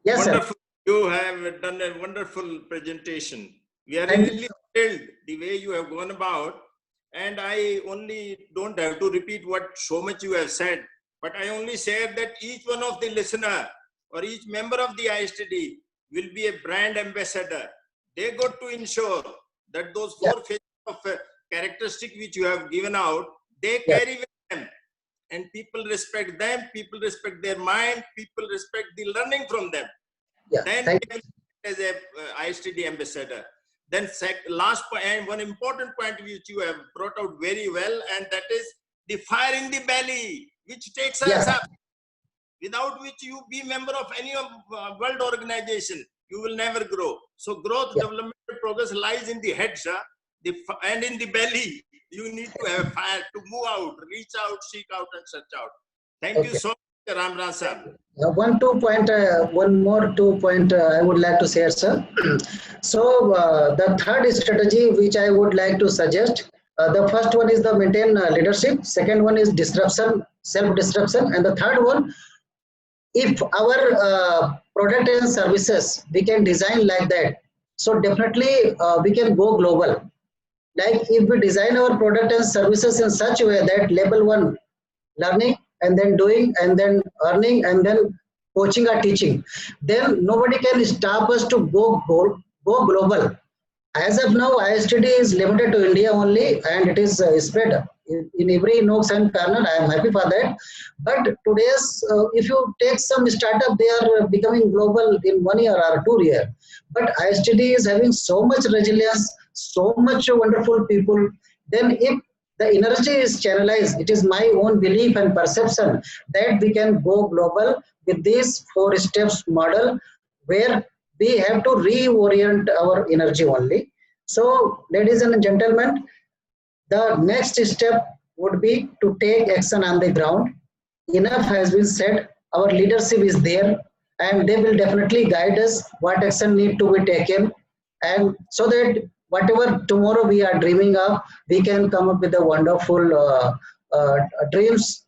yes, wonderful. Sir. You have done a wonderful presentation. We are really thrilled the way you have gone about, and I only don't have to repeat what so much you have said, but I only share that each one of the listener or each member of the ISTD will be a brand ambassador. They got to ensure that those 4 phases of characteristic which you have given out, they carry with them, and people respect them, people respect their mind, people respect the learning from them. Then they will as a ISTD ambassador. Then last point, and one important point which you have brought out very well, and that is the fire in the belly, which takes us up. Without which you be member of any world organization, you will never grow. So growth, development, progress lies in the head, sir, and in the belly. You need to have fire to move out, reach out, seek out, and search out. Thank you so much, Ramras sir. One more 2 point I would like to share, sir. So the third strategy which I would like to suggest, the first one is the maintain leadership, second one is disruption, self-disruption, and the third one, if our product and services we can design like that, so definitely we can go global. Like if we design our product and services in such a way that level 1 learning, and then doing, and then earning, and then coaching or teaching, then nobody can stop us to go global. As of now, ISTD is limited to India only, and it is spread in every nooks and corner. I am happy for that. But today's, if you take some startup, they are becoming global in 1 year or 2 years. But ISTD is having so much resilience, so much wonderful people. Then if the energy is channelized, it is my own belief and perception that we can go global with this 4 steps model, where we have to reorient our energy only. So, ladies and gentlemen, the next step would be to take action on the ground. Enough has been said. Our leadership is there, and they will definitely guide us what action need to be taken, and so that whatever tomorrow we are dreaming of, we can come up with a wonderful dreams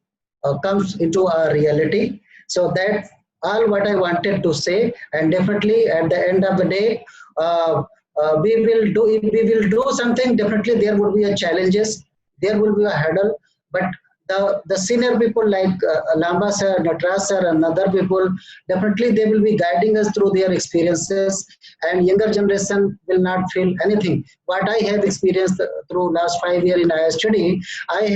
comes into our reality. So that all what I wanted to say, and definitely at the end of the day, we will do, if we will do something, definitely there would be a challenges, there will be a hurdle, but the senior people like Lamba sir, Natraj sir, and other people, definitely they will be guiding us through their experiences, and younger generation will not feel anything. What I have experienced through last 5 years in ISTD, I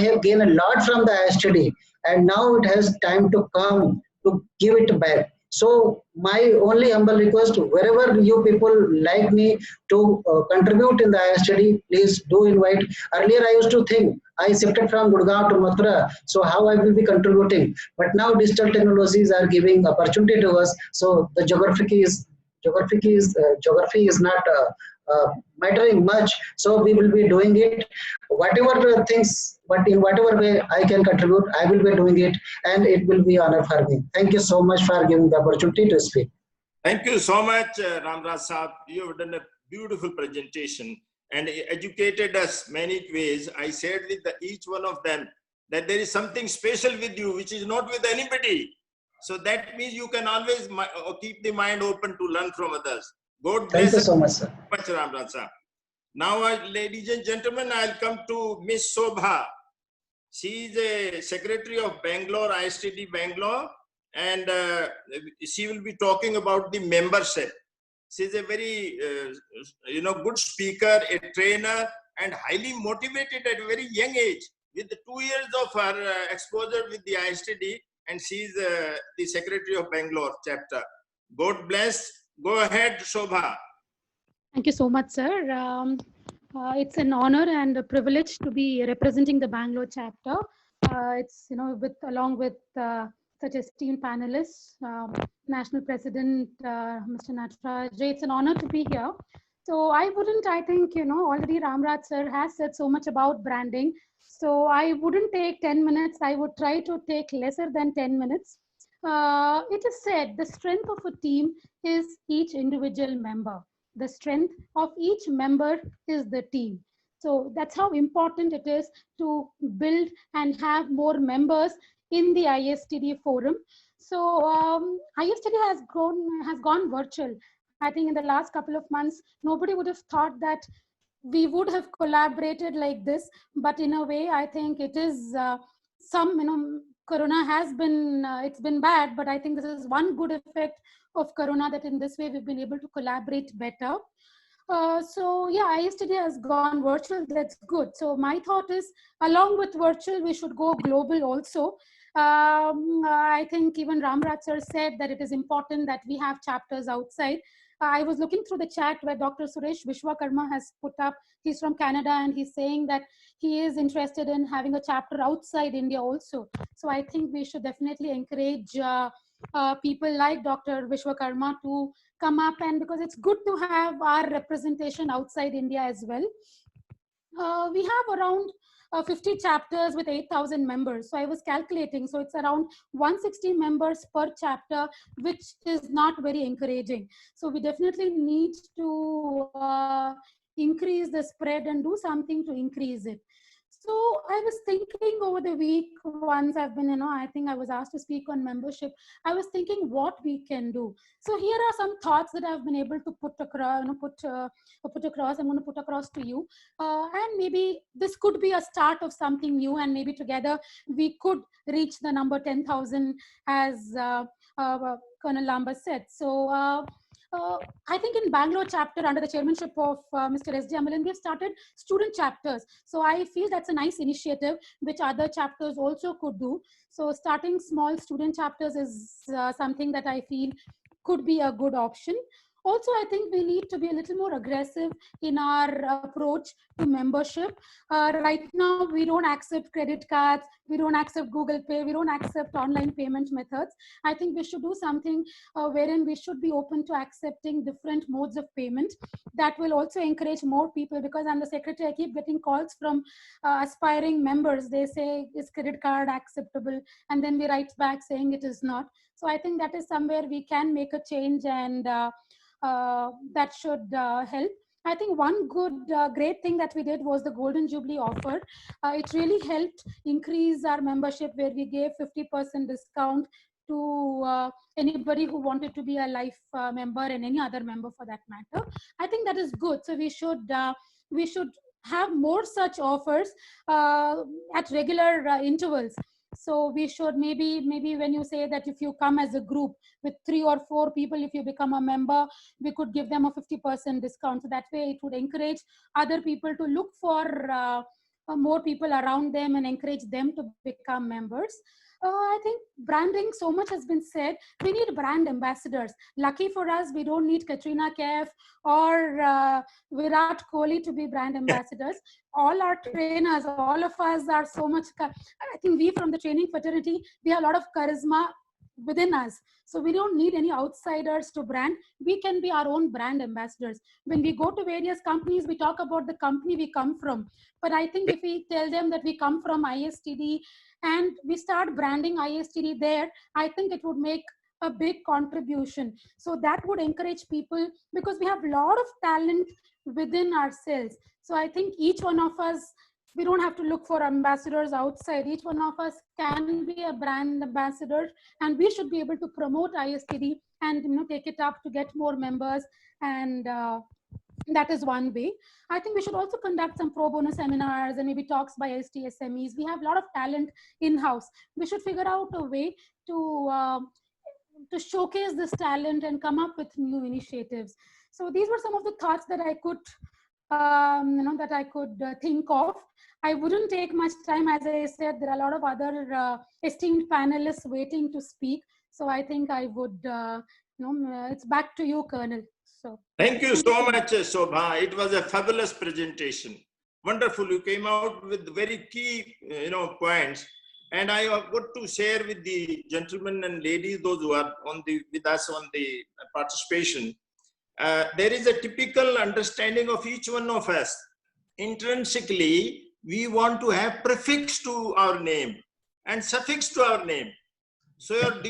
have gained a lot from the ISTD, and now it has time to come to give it back. So my only humble request, wherever you people like me to contribute in the ISTD, please do invite. Earlier I used to think, I shifted from Gurgaon to Mathura, so how I will be contributing. But now digital technologies are giving opportunity to us. So the geography is not mattering much. So we will be doing it. Whatever things, but in whatever way I can contribute, I will be doing it, and it will be honor for me. Thank you so much for giving the opportunity to speak. Thank you so much, Ramraj Saab. You have done a beautiful presentation and educated us many ways. I said with each one of them that there is something special with you, which is not with anybody. So that means you can always keep the mind open to learn from others. God bless. Thank you so much, sir. Ramraj Saab. Now, ladies and gentlemen, I'll come to Miss Sobha. She is a secretary of Bangalore, ISTD Bangalore, and she will be talking about the membership. She's a very, good speaker, a trainer, and highly motivated at a very young age. With 2 years of her exposure with the ISTD, and she's the secretary of Bangalore chapter. God bless. Go ahead, Shobha. Thank you so much, sir. It's an honor and a privilege to be representing the Bangalore chapter. It's, along with such esteemed panelists, National President, Mr. Natraj. It's an honor to be here. So I think, already Ramraj sir has said so much about branding. So I wouldn't take 10 minutes. I would try to take lesser than 10 minutes. It is said the strength of a team is each individual member. The strength of each member is the team. So that's how important it is to build and have more members in the ISTD forum. So ISTD has gone virtual. I think in the last couple of months, nobody would have thought that we would have collaborated like this. But in a way, I think it is Corona has been, it's been bad, but I think this is one good effect of Corona, that in this way we've been able to collaborate better. So yeah, ISTD has gone virtual, that's good. So my thought is, along with virtual, we should go global also. I think even Ramraj sir said that it is important that we have chapters outside. I was looking through the chat where Dr. Suresh Vishwakarma has put up, he's from Canada, and he's saying that he is interested in having a chapter outside India also. So I think we should definitely encourage people like Dr. Vishwakarma to come up, and because it's good to have our representation outside India as well. We have around 50 chapters with 8,000 members. So I was calculating, so it's around 160 members per chapter, which is not very encouraging. So we definitely need to increase the spread and do something to increase it. So I was thinking over the week, once I've been, I think I was asked to speak on membership. I was thinking what we can do. So here are some thoughts that I've been able to put across, put across. I'm going to put across to you, and maybe this could be a start of something new, and maybe together we could reach the number 10,000, as Colonel Lamba said. So. I think in Bangalore chapter, under the chairmanship of Mr. S.D. Amalan, we have started student chapters. So I feel that's a nice initiative which other chapters also could do. So starting small student chapters is something that I feel could be a good option. Also, I think we need to be a little more aggressive in our approach to membership. Right now, we don't accept credit cards, we don't accept Google Pay, we don't accept online payment methods. I think we should do something wherein we should be open to accepting different modes of payment. That will also encourage more people, because I'm the secretary, I keep getting calls from aspiring members. They say, is credit card acceptable? And then we write back saying it is not. So I think that is somewhere we can make a change, and that should help. I think one good, great thing that we did was the Golden Jubilee offer. It really helped increase our membership, where we gave 50% discount to anybody who wanted to be a life member, and any other member for that matter. I think that is good. So we should have more such offers at regular intervals. So we should maybe when you say that if you come as a group with 3 or 4 people, if you become a member, we could give them a 50% discount. So that way it would encourage other people to look for more people around them and encourage them to become members. I think branding, so much has been said. We need brand ambassadors. Lucky for us, we don't need Katrina Kaif or Virat Kohli to be brand ambassadors. All our trainers, all of us are so much, I think we from the training fraternity, we have a lot of charisma within us. So we don't need any outsiders to brand. We can be our own brand ambassadors. When we go to various companies, we talk about the company we come from. But I think if we tell them that we come from ISTD and we start branding ISTD there, I think it would make a big contribution. So that would encourage people, because we have a lot of talent within ourselves. So I think each one of us, we don't have to look for ambassadors outside. Each one of us can be a brand ambassador, and we should be able to promote ISTD and take it up to get more members. And that is one way. I think we should also conduct some pro bono seminars and maybe talks by IST SMEs. We have a lot of talent in-house. We should figure out a way to showcase this talent and come up with new initiatives. So these were some of the thoughts that I could think of. I wouldn't take much time. As I said, there are a lot of other esteemed panelists waiting to speak. So I think I would, it's back to you, Colonel. So thank you so much, Shobha. It was a fabulous presentation. Wonderful. You came out with very key, points. And I have got to share with the gentlemen and ladies, those who are with us on the participation. There is a typical understanding of each one of us. Intrinsically, we want to have prefix to our name and suffix to our name. So your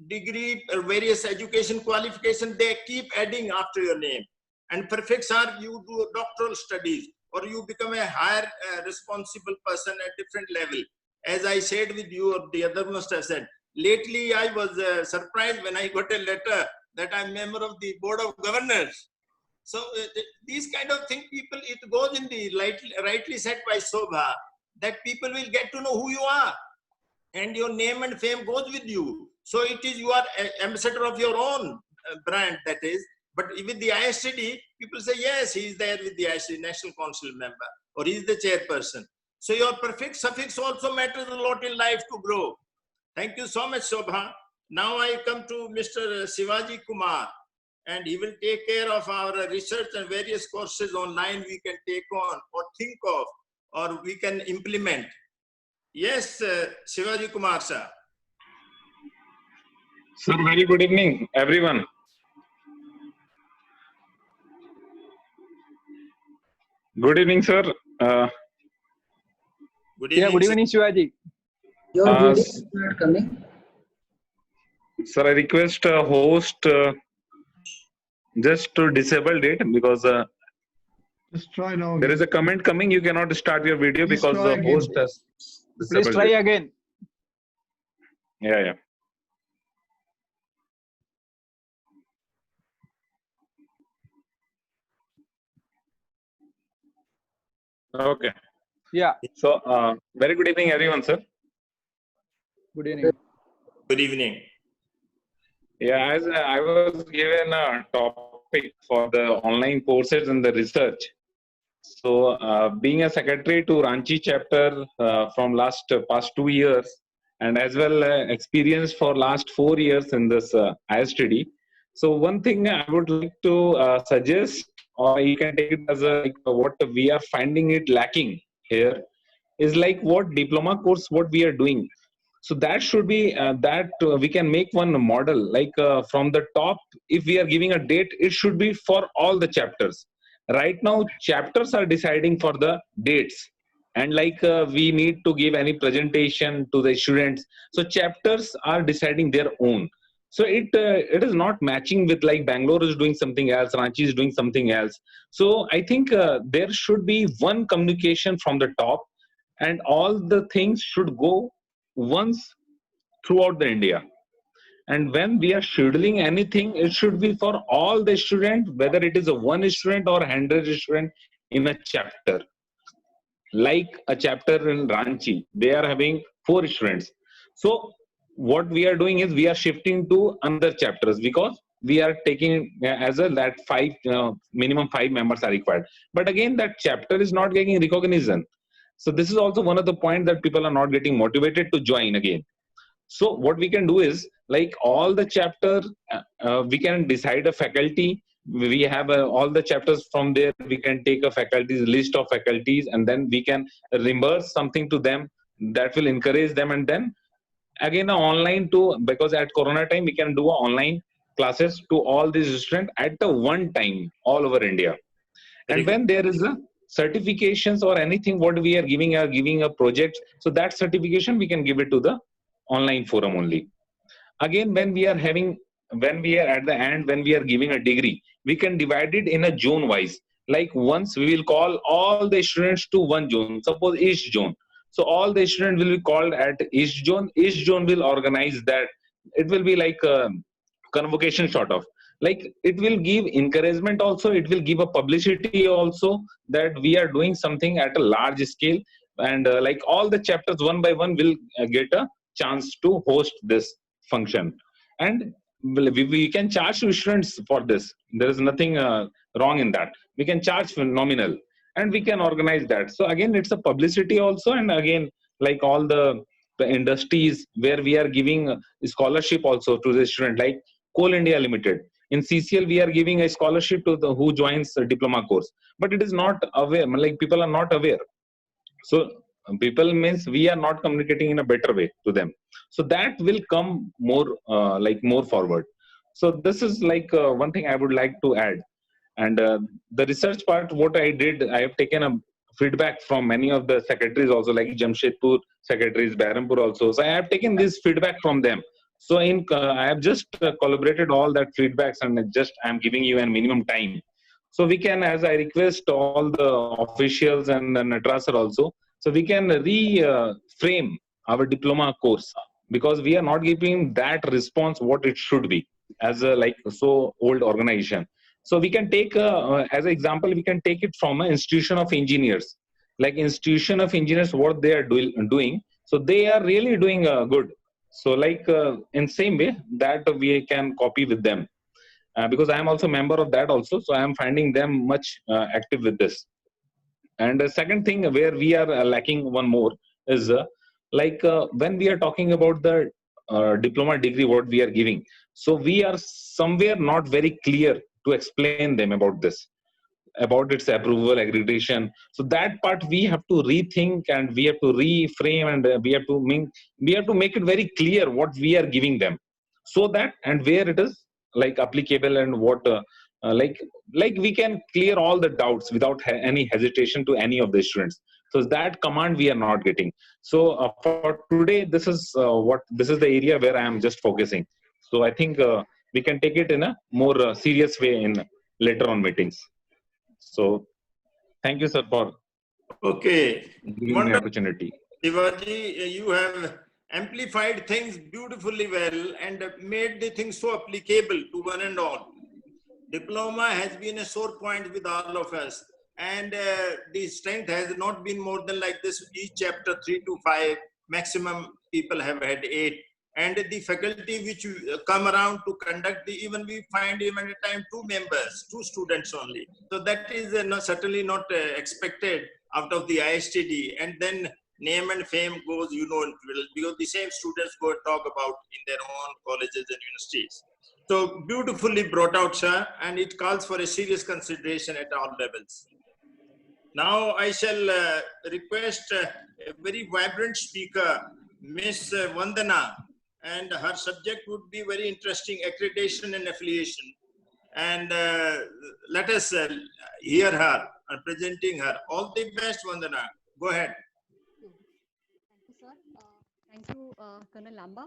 degree or various education qualification, they keep adding after your name. And prefix are you do doctoral studies, or you become a higher responsible person at different level. As I said with you, or the other must have said, lately I was surprised when I got a letter that I'm member of the Board of Governors. So these kind of things, people, it goes in the rightly said by Shobha, that people will get to know who you are, and your name and fame goes with you. So it is, you are ambassador of your own brand, that is. But with the ISTD, people say, yes, he is there with the ISTD National Council member, or he is the chairperson. So your prefix, suffix also matters a lot in life to grow. Thank you so much, Shobha. Now I come to Mr. Shivaji Kumar, and he will take care of our research and various courses online we can take on or think of, or we can implement. Yes, Shivaji Kumar, sir. Sir, very good evening, everyone. Good evening, sir. Good evening. Yeah, good evening, Shivaji. Your video is not coming. Sir, I request host just to disable it, because Just try now. There is a comment coming. You cannot start your video Please because try the again. host has Please disabled try it. again. Yeah. Okay. Yeah. So, very good evening, everyone, sir. Good evening. Good evening. Yeah, as I was given a topic for the online courses and the research. So, being a secretary to Ranchi chapter from past 2 years, and as well experience for last 4 years in this ISTD. So, one thing I would like to suggest, or you can take it as like what we are finding it lacking here, is like what diploma course what we are doing. So that should be we can make one model like from the top. If we are giving a date, it should be for all the chapters. Right now chapters are deciding for the dates, and like we need to give any presentation to the students, so chapters are deciding their own. So it is not matching with like Bangalore is doing something else, Ranchi is doing something else. So I think there should be one communication from the top, and all the things should go once throughout the India. And when we are scheduling anything, it should be for all the students, whether it is a one student or 100 student in a chapter. Like a chapter in Ranchi, they are having 4 students. So what we are doing is we are shifting to another chapters because we are taking as a that 5 minimum 5 members are required. But again, that chapter is not getting recognition. So this is also one of the points that people are not getting motivated to join again. So what we can do is like all the chapter, we can decide a faculty. We have all the chapters from there. We can take a faculty's list of faculties, and then we can reimburse something to them that will encourage them. And then again, online too, because at Corona time we can do online classes to all these students at the one time all over India. Very And when there is a certifications or anything what we are giving a project, so that certification we can give it to the online forum only. Again, when we are at the end, when we are giving a degree, we can divide it in a zone wise. Like once we will call all the students to one zone, suppose East zone. So all the students will be called at East zone. East zone will organize that. It will be like a convocation sort of. Like it will give encouragement also. It will give a publicity also that we are doing something at a large scale. And like all the chapters one by one will get a chance to host this function. And we can charge to students for this. There is nothing wrong in that. We can charge for nominal, and we can organize that. So again, it's a publicity also. And again, like all the industries where we are giving scholarship also to the student, like Coal India Limited. In CCL, we are giving a scholarship to the who joins a diploma course, but it is not aware. Like people are not aware. So people means we are not communicating in a better way to them. So that will come more more forward. So this is like one thing I would like to add. And the research part, what I did, I have taken a feedback from many of the secretaries also, like Jamshedpur secretaries, Berhampur also. So I have taken this feedback from them. So I have just collaborated all that feedbacks, and just I am giving you a minimum time. So we can, as I request all the officials and Natras also, so we can reframe our diploma course, because we are not giving that response what it should be as a like so old organization. So we can take as an example, we can take it from an institution of engineers, like institution of engineers, what they are doing. So they are really doing good. So like in same way that we can copy with them. Because I am also a member of that also, so I am finding them much active with this. And the second thing where we are lacking one more is when we are talking about the diploma degree what we are giving, so we are somewhere not very clear to explain them about this, about its approval, accreditation. So that part we have to rethink, and we have to reframe, and we have to make it very clear what we are giving them, so that and where it is like applicable, and what like we can clear all the doubts without any hesitation to any of the students. So that command we are not getting. So for today, this is the area where I am just focusing. So I think we can take it in a more serious way in later on meetings. So Thank you, sir, for Okay. giving me Wonderful. opportunity. Shivaji, you have amplified things beautifully well and made the things so applicable to one and all. Diploma has been a sore point with all of us, and the strength has not been more than like this. Each chapter 3 to 5, maximum people have had 8, and the faculty which come around to conduct the, even we find even at a time 2 members, 2 students only. So that is certainly not expected out of the ISTD, and then name and fame goes, because the same students go and talk about in their own colleges and universities. So beautifully brought out, sir, and it calls for a serious consideration at all levels. Now I shall request a very vibrant speaker, Miss Vandana, and her subject would be very interesting, accreditation and affiliation. And let us hear her, presenting her. All the best, Vandana. Go ahead. Thank you, sir. Thank you, Colonel Lamba,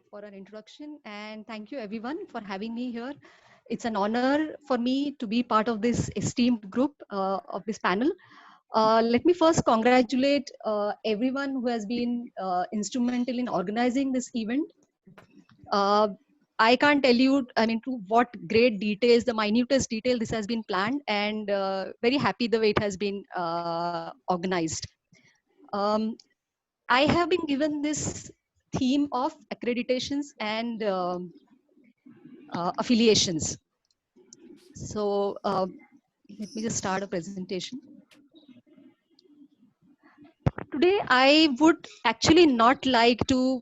for an introduction, and thank you everyone for having me here. It's an honor for me to be part of this esteemed group of this panel. Let me first congratulate everyone who has been instrumental in organizing this event. I can't tell you, I mean, to what great details, the minutest detail this has been planned, and very happy the way it has been organized. I have been given this theme of accreditations and affiliations. So let me just start a presentation. Today, I would actually not like to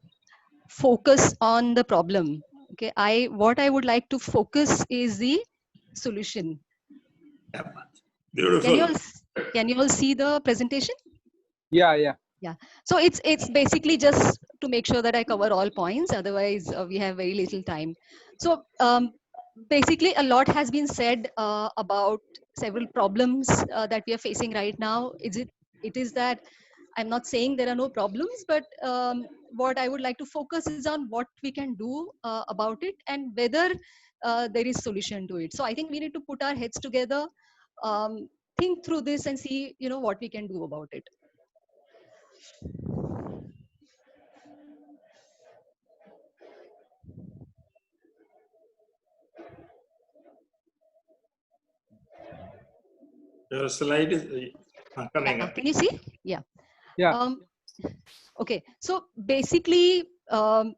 focus on the problem. Okay, what I would like to focus is the solution. Beautiful. Can you all see the presentation? Yeah. Yeah, so it's basically just to make sure that I cover all points, otherwise we have very little time. So basically a lot has been said about several problems that we are facing right now. It is that I'm not saying there are no problems, but what I would like to focus is on what we can do about it, and whether there is solution to it. So I think we need to put our heads together, think through this, and see what we can do about it. Your slide is coming up. Can you see? Yeah. Yeah. Okay. So basically, when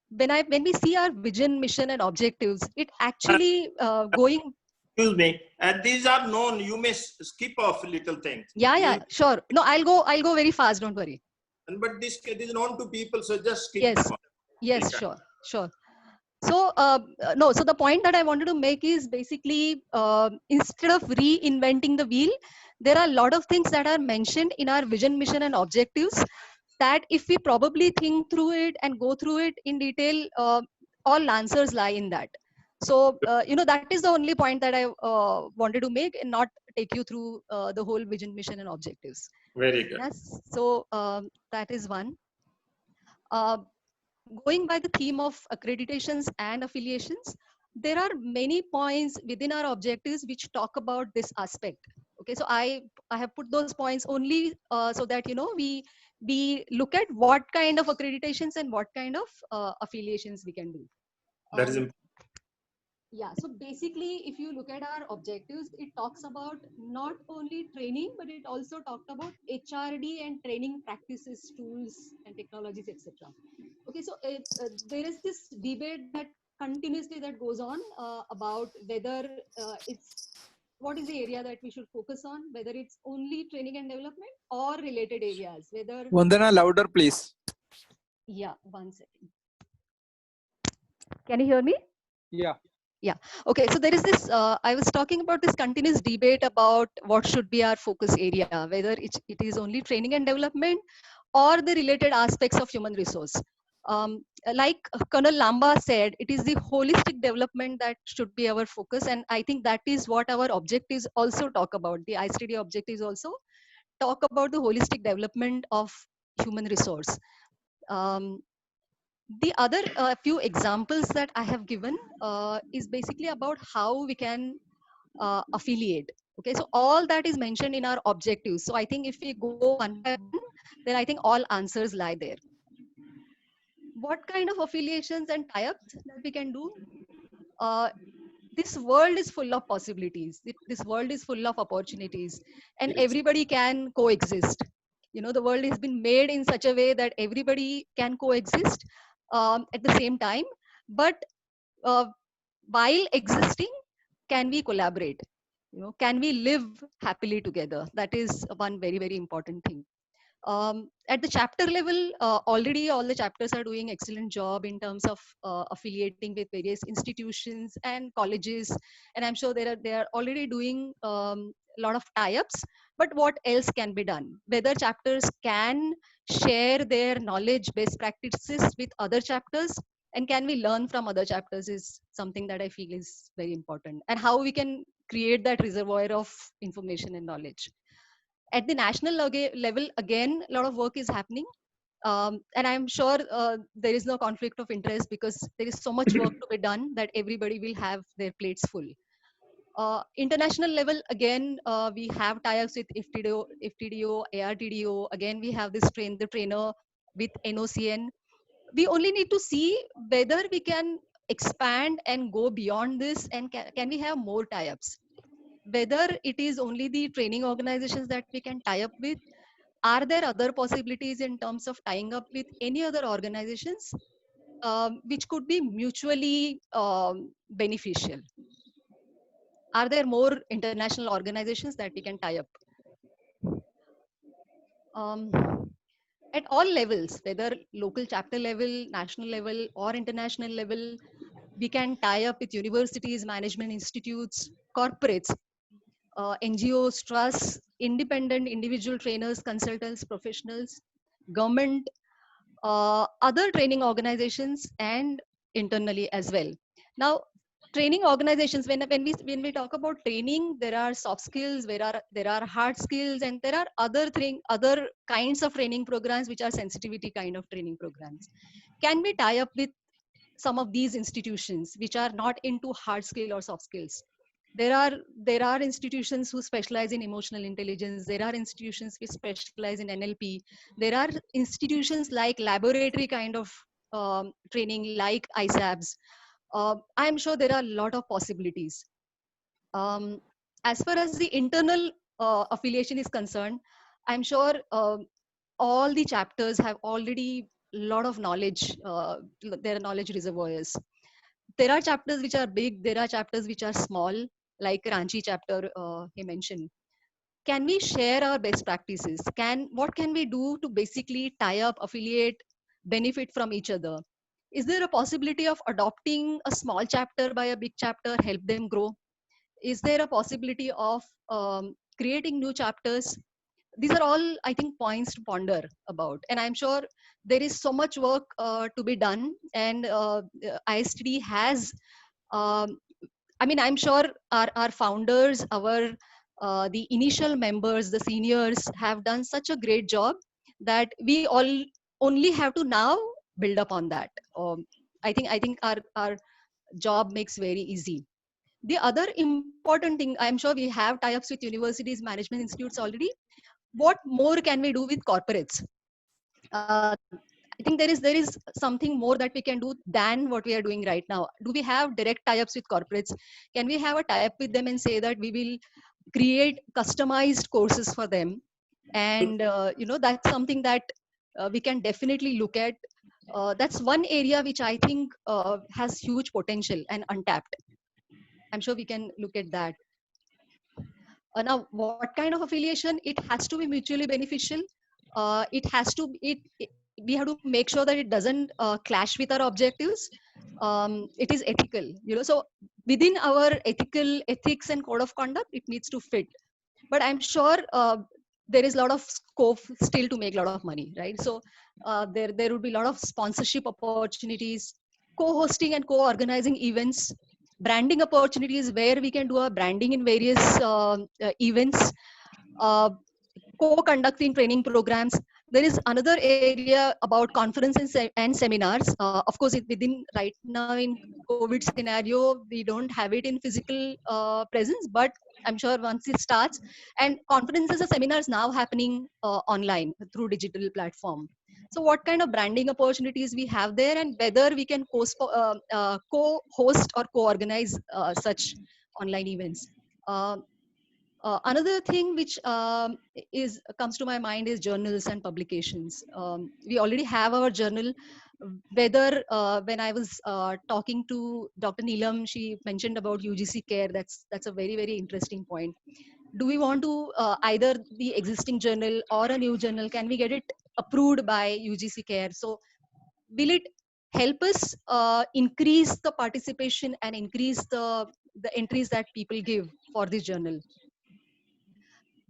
we see our vision, mission, and objectives, it actually going. Excuse me. And these are known. You may skip off little things. Yeah, sure. No, I'll go very fast. Don't worry. But this is known to people, so just skip. Yes, sure. So no, so the point that I wanted to make is basically instead of reinventing the wheel, there are a lot of things that are mentioned in our vision, mission, and objectives that if we probably think through it and go through it in detail, all answers lie in that. So that is the only point that I wanted to make, and not take you through the whole vision, mission, and objectives. Very good. Yes. So that is one. Going by the theme of accreditations and affiliations, there are many points within our objectives which talk about this aspect. Okay, so I have put those points only so that we look at what kind of accreditations and what kind of affiliations we can do. That is important. Yeah, so basically, if you look at our objectives, it talks about not only training, but it also talked about HRD and training practices, tools, and technologies, etc. Okay, so there is this debate that continuously that goes on about whether what is the area that we should focus on, whether it's only training and development or related areas, whether. Vandana, louder, please. Yeah, 1 second. Can you hear me? Yeah. Yeah. Okay. So there is this, I was talking about this continuous debate about what should be our focus area, whether it is only training and development or the related aspects of human resource. Like Colonel Lamba said, it is the holistic development that should be our focus. And I think that is what our objectives also talk about. The ISTD objectives also talk about the holistic development of human resource. The other few examples that I have given is basically about how we can affiliate. Okay, so all that is mentioned in our objectives. So I think if we go one by one, then I think all answers lie there. What kind of affiliations and tie-ups that we can do? This world is full of possibilities. This world is full of opportunities, and Yes. everybody can coexist. You know, the world has been made in such a way that everybody can coexist at the same time. But uh, while existing, can we collaborate? You know, can we live happily together? That is one very, very important thing. At the chapter level, already all the chapters are doing excellent job in terms of affiliating with various institutions and colleges, and I'm sure they are already doing a lot of tie-ups. But what else can be done? Whether chapters can share their knowledge, best practices with other chapters, and can we learn from other chapters is something that I feel is very important, and how we can create that reservoir of information and knowledge. At the national level, again, a lot of work is happening. And I'm sure there is no conflict of interest because there is so much work to be done that everybody will have their plates full. International level, again, we have tie-ups with FTDO, ARTDO. Again, we have this train the trainer with NOCN. We only need to see whether we can expand and go beyond this, and can we have more tie-ups. Whether it is only the training organizations that we can tie up with, are there other possibilities in terms of tying up with any other organizations which could be mutually beneficial? Are there more international organizations that we can tie up? Um, at all levels, whether local chapter level, national level, or international level, we can tie up with universities, management institutes, corporates, NGOs, trusts, independent individual trainers, consultants, professionals, government, other training organizations, and internally as well. Now, training organizations, when we talk about training, there are soft skills, there are hard skills, and there are other kinds of training programs which are sensitivity kind of training programs. Can we tie up with some of these institutions which are not into hard skill or soft skills? There are institutions who specialize in emotional intelligence. There are institutions which specialize in NLP. There are institutions like laboratory kind of training like ISABs. I'm sure there are a lot of possibilities. As far as the internal affiliation is concerned, I'm sure all the chapters have already a lot of knowledge, their knowledge reservoirs. There are chapters which are big, there are chapters which are small, like Ranchi chapter he mentioned. Can we share our best practices? What can we do to basically tie up, affiliate, benefit from each other? Is there a possibility of adopting a small chapter by a big chapter, help them grow? Is there a possibility of creating new chapters? These are all, I think, points to ponder about, and I'm sure there is so much work to be done, and ISTD has I'm sure our founders, the initial members, the seniors have done such a great job that we all only have to now build up on that. I think our job makes very easy. The other important thing, I'm sure we have tie-ups with universities, management institutes already. What more can we do with corporates? I think there is something more that we can do than what we are doing right now. Do we have direct tie-ups with corporates? Can we have a tie-up with them and say that we will create customized courses for them? And that's something that we can definitely look at. That's one area which I think has huge potential and untapped. I'm sure we can look at that. Now, what kind of affiliation? It has to be mutually beneficial. It has to we have to make sure that it doesn't clash with our objectives. It is ethical, so within our ethics and code of conduct, it needs to fit. But I'm sure there is a lot of scope still to make a lot of money, right? So there would be a lot of sponsorship opportunities, co-hosting and co-organizing events, branding opportunities where we can do our branding in various events, uh, co-conducting training programs. There is another area about conferences and seminars. Of course, within right now in COVID scenario, we don't have it in physical presence, but I'm sure once it starts, and conferences and seminars now happening online through digital platform. So what kind of branding opportunities we have there, and whether we can co-host or co-organize such online events. Another thing which comes to my mind is journals and publications. We already have our journal. Whether when I was talking to Dr. Neelam, she mentioned about UGC Care. That's a very interesting point. Do we want to either the existing journal or a new journal? Can we get it approved by UGC Care? So will it help us increase the participation and increase the entries that people give for this journal?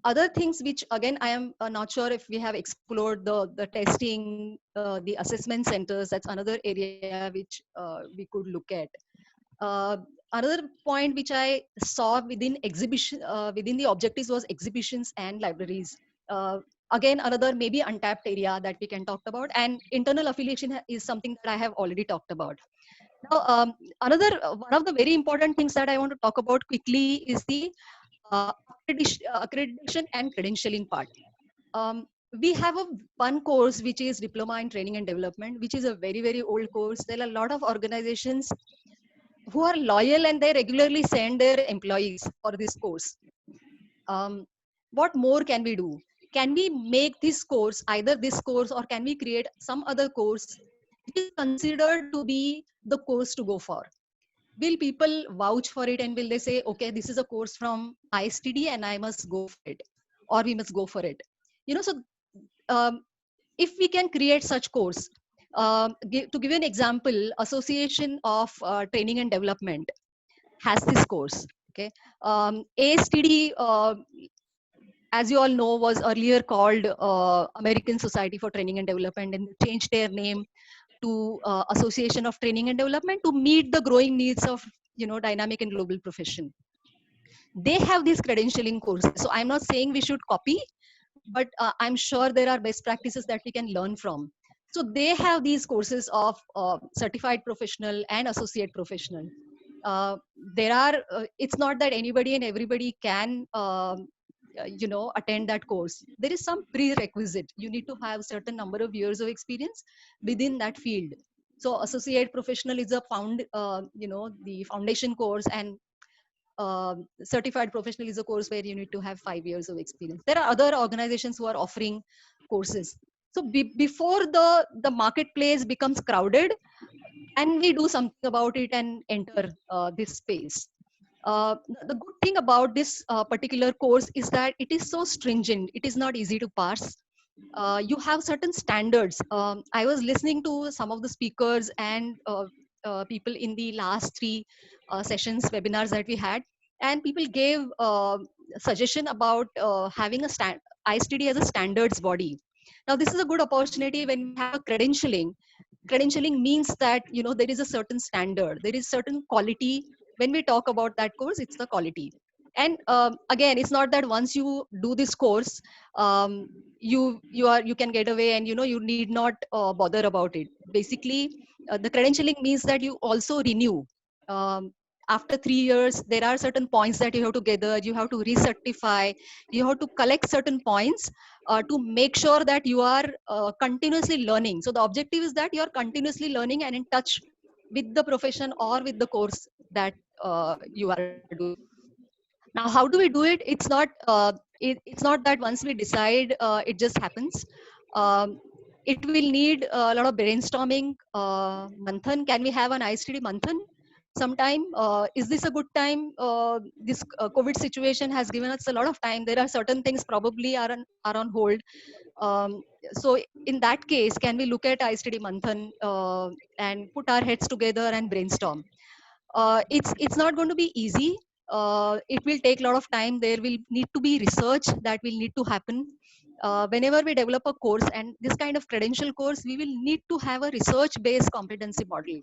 Other things which again I am not sure if we have explored the testing, the assessment centers. That's another area which we could look at. Another point which I saw within exhibition, within the objectives was exhibitions and libraries. Again, another maybe untapped area that we can talk about, and internal affiliation is something that I have already talked about. Now, another one of the very important things that I want to talk about quickly is the accreditation and credentialing part. We have one course which is Diploma in Training and Development, which is a very old course. There are a lot of organizations who are loyal and they regularly send their employees for this course. What more can we do? Can we make this course, either this course, or can we create some other course which is considered to be the course to go for? Will people vouch for it, and will they say, okay, this is a course from ISTD and I must go for it, or we must go for it? So if we can create such course, to give you an example, Association of Training and Development has this course. Okay, ASTD, as you all know, was earlier called American Society for Training and Development, and changed their name to Association of Training and Development to meet the growing needs of dynamic and global profession. They have these credentialing courses. So I'm not saying we should copy, but I'm sure there are best practices that we can learn from. So they have these courses of certified professional and associate professional. It's not that anybody and everybody can attend that course. There is some prerequisite. You need to have certain number of years of experience within that field. So associate professional is a the foundation course, and certified professional is a course where you need to have 5 years of experience. There are other organizations who are offering courses. So before the marketplace becomes crowded, and we do something about it and enter this space. The good thing about this particular course is that it is so stringent. It is not easy to pass. You have certain standards. I was listening to some of the speakers and people in the last 3 sessions, webinars that we had, and people gave suggestion about having ISTD as a standards body. Now, this is a good opportunity when we have a credentialing. Credentialing means that there is a certain standard, there is certain quality. When we talk about that course, it's the quality. And again, it's not that once you do this course, you can get away and you need not bother about it. Basically, the credentialing means that you also renew. After 3 years, there are certain points that you have to gather. You have to recertify. You have to collect certain points to make sure that you are continuously learning. So the objective is that you are continuously learning and in touch with the profession or with the course that you are doing. Now, how do we do it? It's not that once we decide, it just happens. It will need a lot of brainstorming. Manthan, can we have an ISTD Manthan sometime? Is this a good time? This COVID situation has given us a lot of time. There are certain things probably are on hold. So in that case, can we look at ISTD Manthan and put our heads together and brainstorm? It's not going to be easy. It will take a lot of time. There will need to be research that will need to happen. Whenever we develop a course, and this kind of credential course, we will need to have a research-based competency model.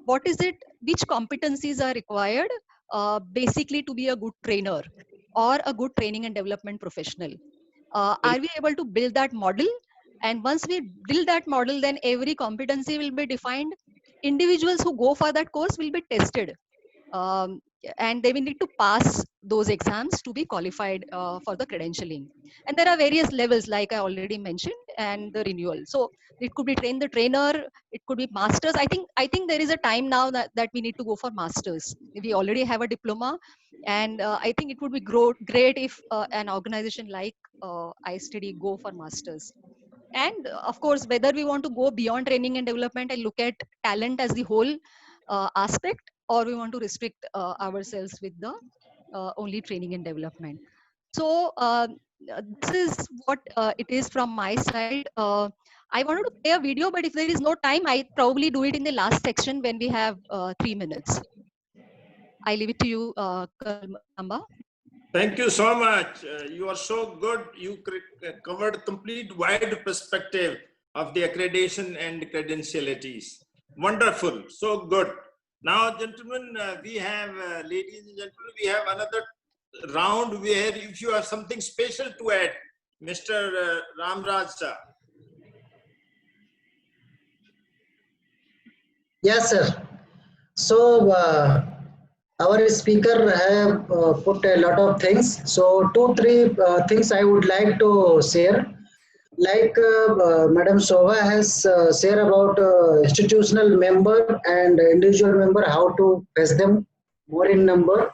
What is it? Which competencies are required basically to be a good trainer or a good training and development professional? Are we able to build that model? And once we build that model, then every competency will be defined. Individuals who go for that course will be tested. Um, and they will need to pass those exams to be qualified for the credentialing. And there are various levels, like I already mentioned, and the renewal. So it could be train the trainer, it could be masters. I think there is a time now that we need to go for masters. We already have a diploma, and I think it would be great if an organization like iStudy go for masters. And of course, whether we want to go beyond training and development and look at talent as the whole aspect, or we want to restrict ourselves with the only training and development. So this is what it is from my side. I wanted to play a video, but if there is no time, I probably do it in the last section when we have 3 minutes. I leave it to you, Amba. Thank you so much. You are so good. You covered complete wide perspective of the accreditation and credentialities. Wonderful. So good. Now, gentlemen, we have, ladies and gentlemen, we have another round where if you have something special to add, Mr. Ramraj sir. Yes, sir. So our speaker have put a lot of things. So 2-3 things I would like to share. Like Madam Shobha has shared about institutional member and individual member, how to fetch them more in number.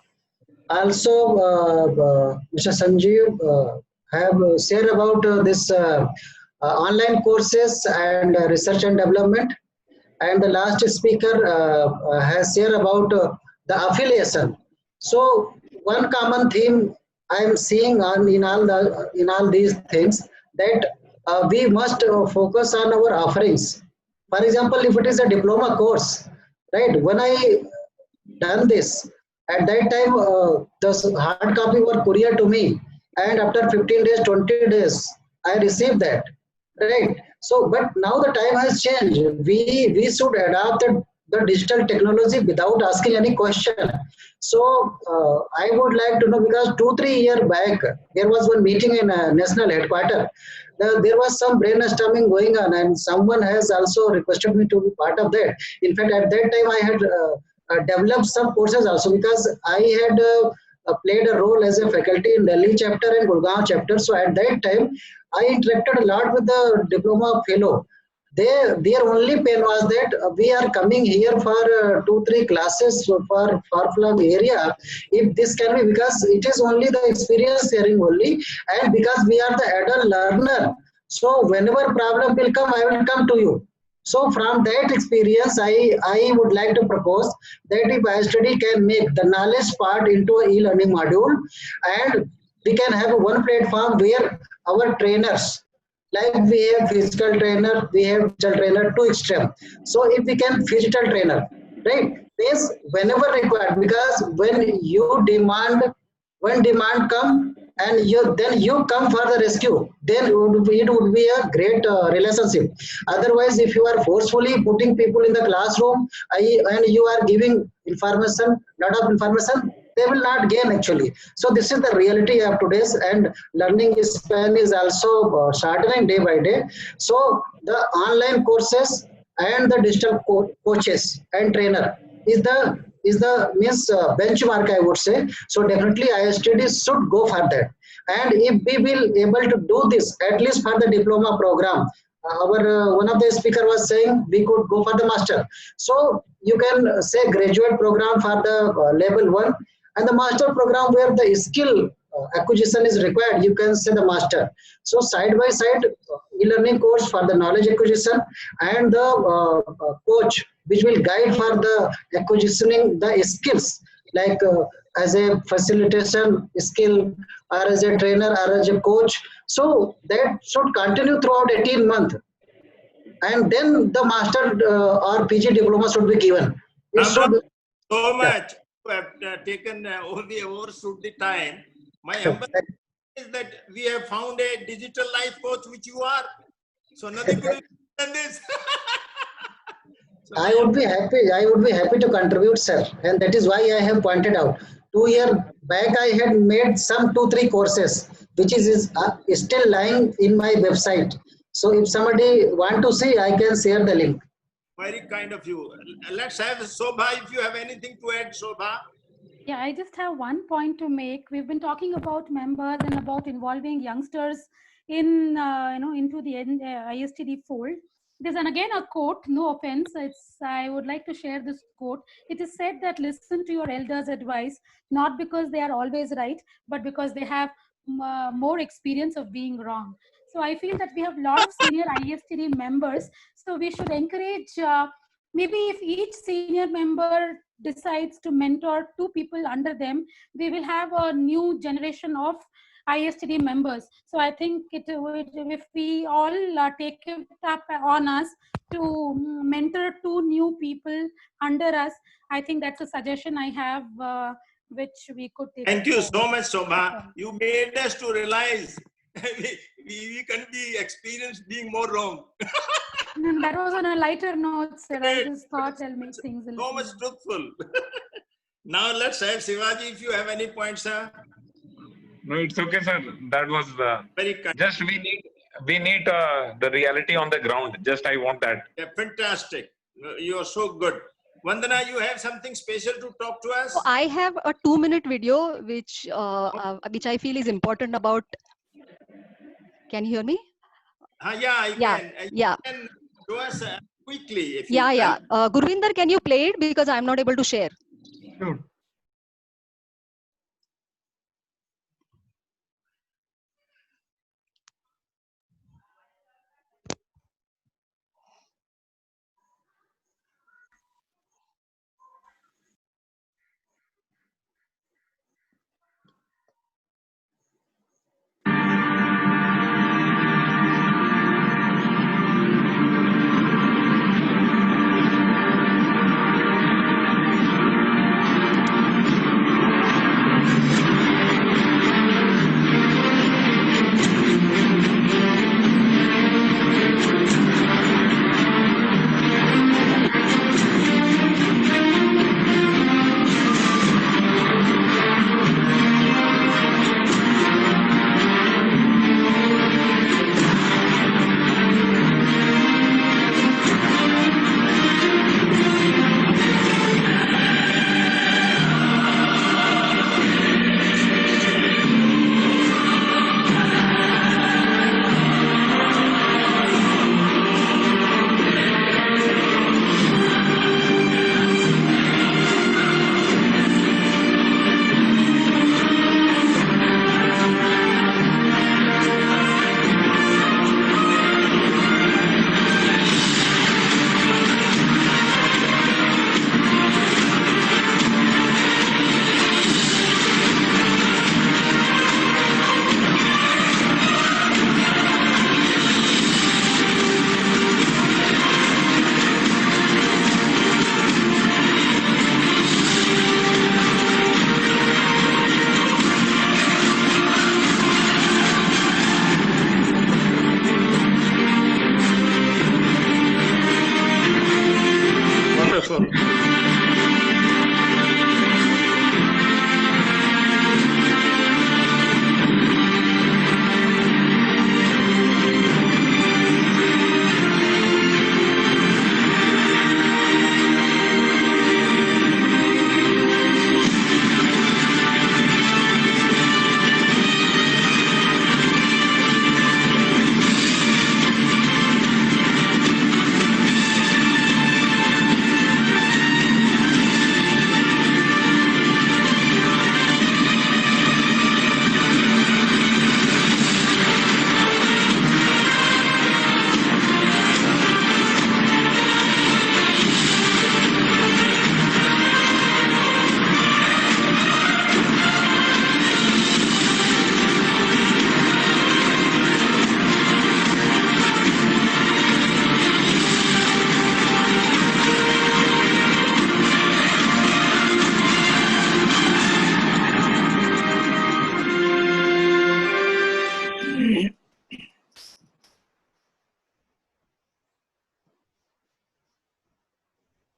Also, Mr. Sanjeev have shared about this online courses and research and development. And the last speaker has shared about the affiliation. So one common theme I am seeing in all these things, that we must focus on our offerings. For example, if it is a diploma course, right? When I done this, at that time the hard copy were courier to me, and after 15 days, 20 days, I received that, right? So, but now the time has changed. We should adopt the digital technology without asking any question. So I would like to know, because 2-3 years back there was one meeting in national headquarters. There was some brainstorming going on, and someone has also requested me to be part of that. In fact, at that time I had developed some courses also, because I had played a role as a faculty in Delhi chapter and Gurgaon chapter. So at that time I interacted a lot with the diploma fellow. Their only pain was that we are coming here for 2-3 classes for far-flung area. If this can be, because it is only the experience sharing only, and because we are the adult learner. So whenever problem will come, I will come to you. So from that experience, I would like to propose that if iStudy can make the knowledge part into an e-learning module, and we can have one platform where our trainers, like we have physical trainer, we have digital trainer to extreme. So if we can physical trainer, right? Means whenever required, because when demand come, and then you come for the rescue, then it would be a great relationship. Otherwise, if you are forcefully putting people in the classroom and you are giving information, lot of information, they will not gain actually. So this is the reality of today's, and learning span is also shortening day by day. So the online courses and the digital coaches and trainer is the means benchmark, I would say. So definitely iStudy should go for that. And if we will able to do this, at least for the diploma program, our one of the speaker was saying we could go for the master. So you can say graduate program for the level 1, and the master program where the skill acquisition is required, you can say the master. So side by side, e-learning course for the knowledge acquisition, and the coach which will guide for the acquisitioning the skills, like as a facilitation skill, or as a trainer, or as a coach. So that should continue throughout 18 months, and then the master or PG diploma should be given. It should, so much. You have taken overstood the time. My emphasis is that we have found a digital life coach, which you are. So nothing could be than this. So I would be happy to contribute, sir, and that is why I have pointed out. 2 years back I had made some 2-3 courses which is still lying in my website. So if somebody want to see, I can share the link. Very kind of you. Let's have Shobha, if you have anything to add, Shobha. Yeah, I just have one point to make. We've been talking about members and about involving youngsters in, into the ISTD fold. There's again a quote, no offense. I would like to share this quote. It is said that listen to your elders' advice, not because they are always right, but because they have more experience of being wrong. So I feel that we have a lot of senior ISTD members. So we should encourage, maybe if each senior member decides to mentor 2 people under them, we will have a new generation of ISTD members. So I think if we all take it up on us to mentor 2 new people under us, I think that's a suggestion I have, which we could take. Thank you so much, Shobha. You made us to realize we can be experienced being more wrong. And that was on a lighter note, sir. I just thought I'll make things a So much truthful. Now let's have Shivaji, if you have any points, sir. No, it's okay, sir. That was Very kind. just we need the reality on the ground. Just I want that. Yeah, fantastic. You are so good. Vandana, you have something special to talk to us? So I have a 2-minute video which I feel is important about. Can you hear me? Yeah, I can. Yeah. You can show us quickly. If Yeah, you yeah. Gurvinder, can you play it because I'm not able to share? Sure. Wonderful.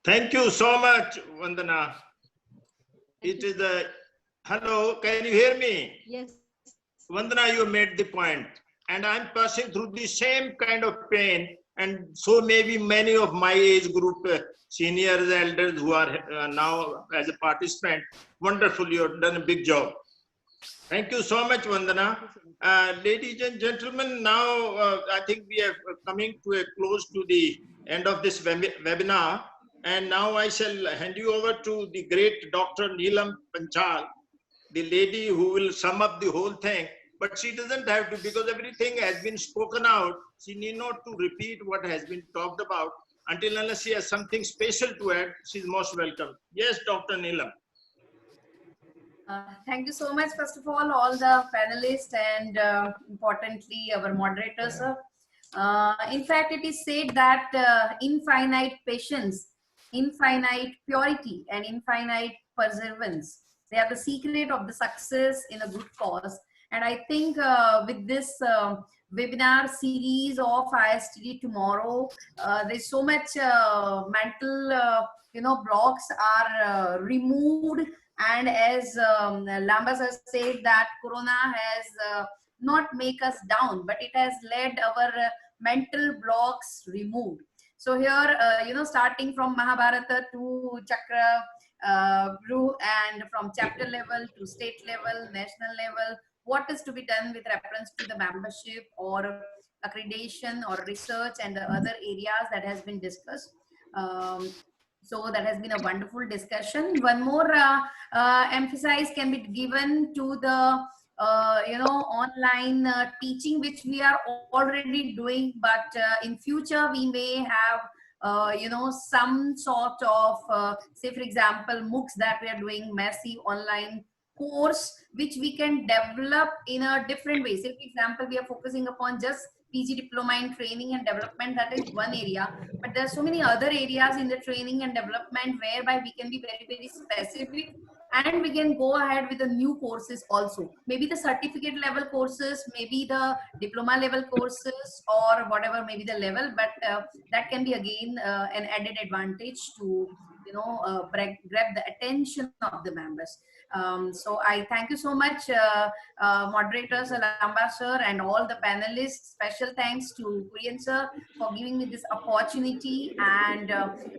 Thank you so much, Vandana. It is the, hello, can you hear me? Yes. Vandana, you made the point, and I'm passing through the same kind of pain, and so maybe many of my age group, seniors, elders who are now as a participant. Wonderful, you have done a big job. Thank you so much, Vandana. Ladies and gentlemen, now I think we are coming to a close to the end of this webinar. And now I shall hand you over to the great Dr. Neelam Panchal, the lady who will sum up the whole thing. But she doesn't have to, because everything has been spoken out. She need not to repeat what has been talked about. Until unless she has something special to add, she's most welcome. Yes, Dr. Neelam. Thank you so much, first of all the panelists and importantly our moderators. In fact, it is said that infinite patience, infinite purity, and infinite perseverance, they are the secret of the success in a good cause. And I think with this webinar series of ISTD tomorrow, there's so much mental blocks are removed. And as Lambas has said, that Corona has not make us down, but it has led our mental blocks removed. So here, starting from Mahabharata to Chakra Guru, and from chapter level to state level, national level, what is to be done with reference to the membership or accreditation or research and the other areas that has been discussed. So that has been a wonderful discussion. One more emphasis can be given to the online teaching, which we are already doing, but in future we may have some sort of say for example MOOCs that we are doing, massive online course which we can develop in a different way. Say for example, we are focusing upon just PG diploma in training and development, that is one area, but there are so many other areas in the training and development whereby we can be very, very specific, and we can go ahead with the new courses also. Maybe the certificate level courses, maybe the diploma level courses, or whatever maybe the level, but that can be again an added advantage to grab the attention of the members. So I thank you so much, moderators, Lamba sir, and all the panelists. Special thanks to Kurian sir for giving me this opportunity and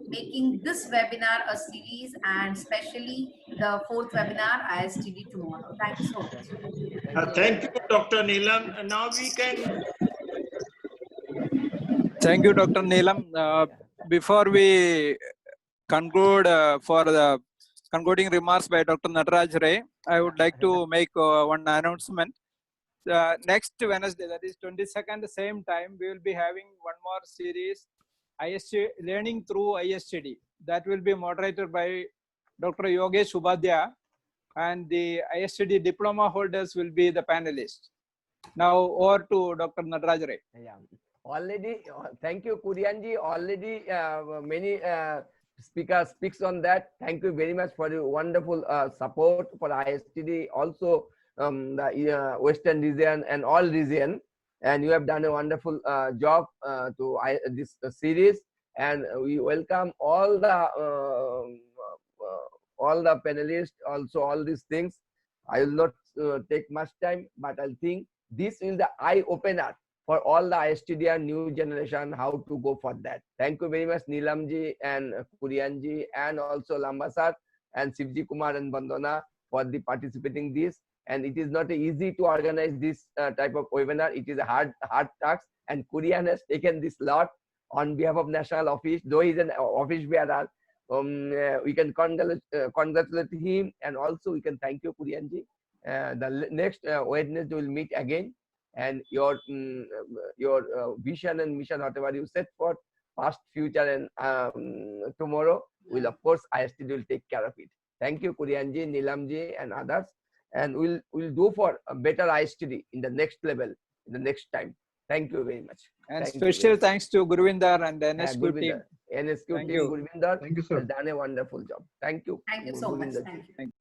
making this webinar a series, and especially the fourth webinar, ISTD tomorrow. Thank you so much. Thank you, Dr. Neelam. And now we can. Thank you, Dr. Neelam. Before we conclude for the concluding remarks by Dr. Nataraj Ray, I would like to make one announcement. Next Wednesday, that is 22nd, same time, we will be having one more series, Learning Through ISTD. That will be moderated by Dr. Yogesh Upadhyaya, and the ISTD diploma holders will be the panelists. Now over to Dr. Nataraj Ray. Yeah. Already, thank you, Kurianji. Already many speaks on that. Thank you very much for your wonderful support for ISTD, also the Western region and all region. And you have done a wonderful job to this series. And we welcome all the panelists, also all these things. I will not take much time, but I'll think this is the eye opener for all the ISTD new generation, how to go for that. Thank you very much, Neelamji and Kurianji, and also Lamba sir and Shivji Kumar and Bandana for the participating this. And it is not easy to organize this type of webinar. It is a hard task, and Kurian has taken this lot on behalf of National Office. Though he is an office bearer, we can congratulate him, and also we can thank you, Kurianji. The next Wednesday we'll meet again, and your vision and mission, whatever you set for past, future, and tomorrow, will of course ISTD will take care of it. Thank you, Kurianji, Neelamji, and others, and we'll do for a better ISTD in the next level, in the next time. Thank you very much. And special thanks to Gurvinder and the NSQ team. NSQ team, Gurvinder, has done a wonderful job. Thank you. Thank you so much. Thank you.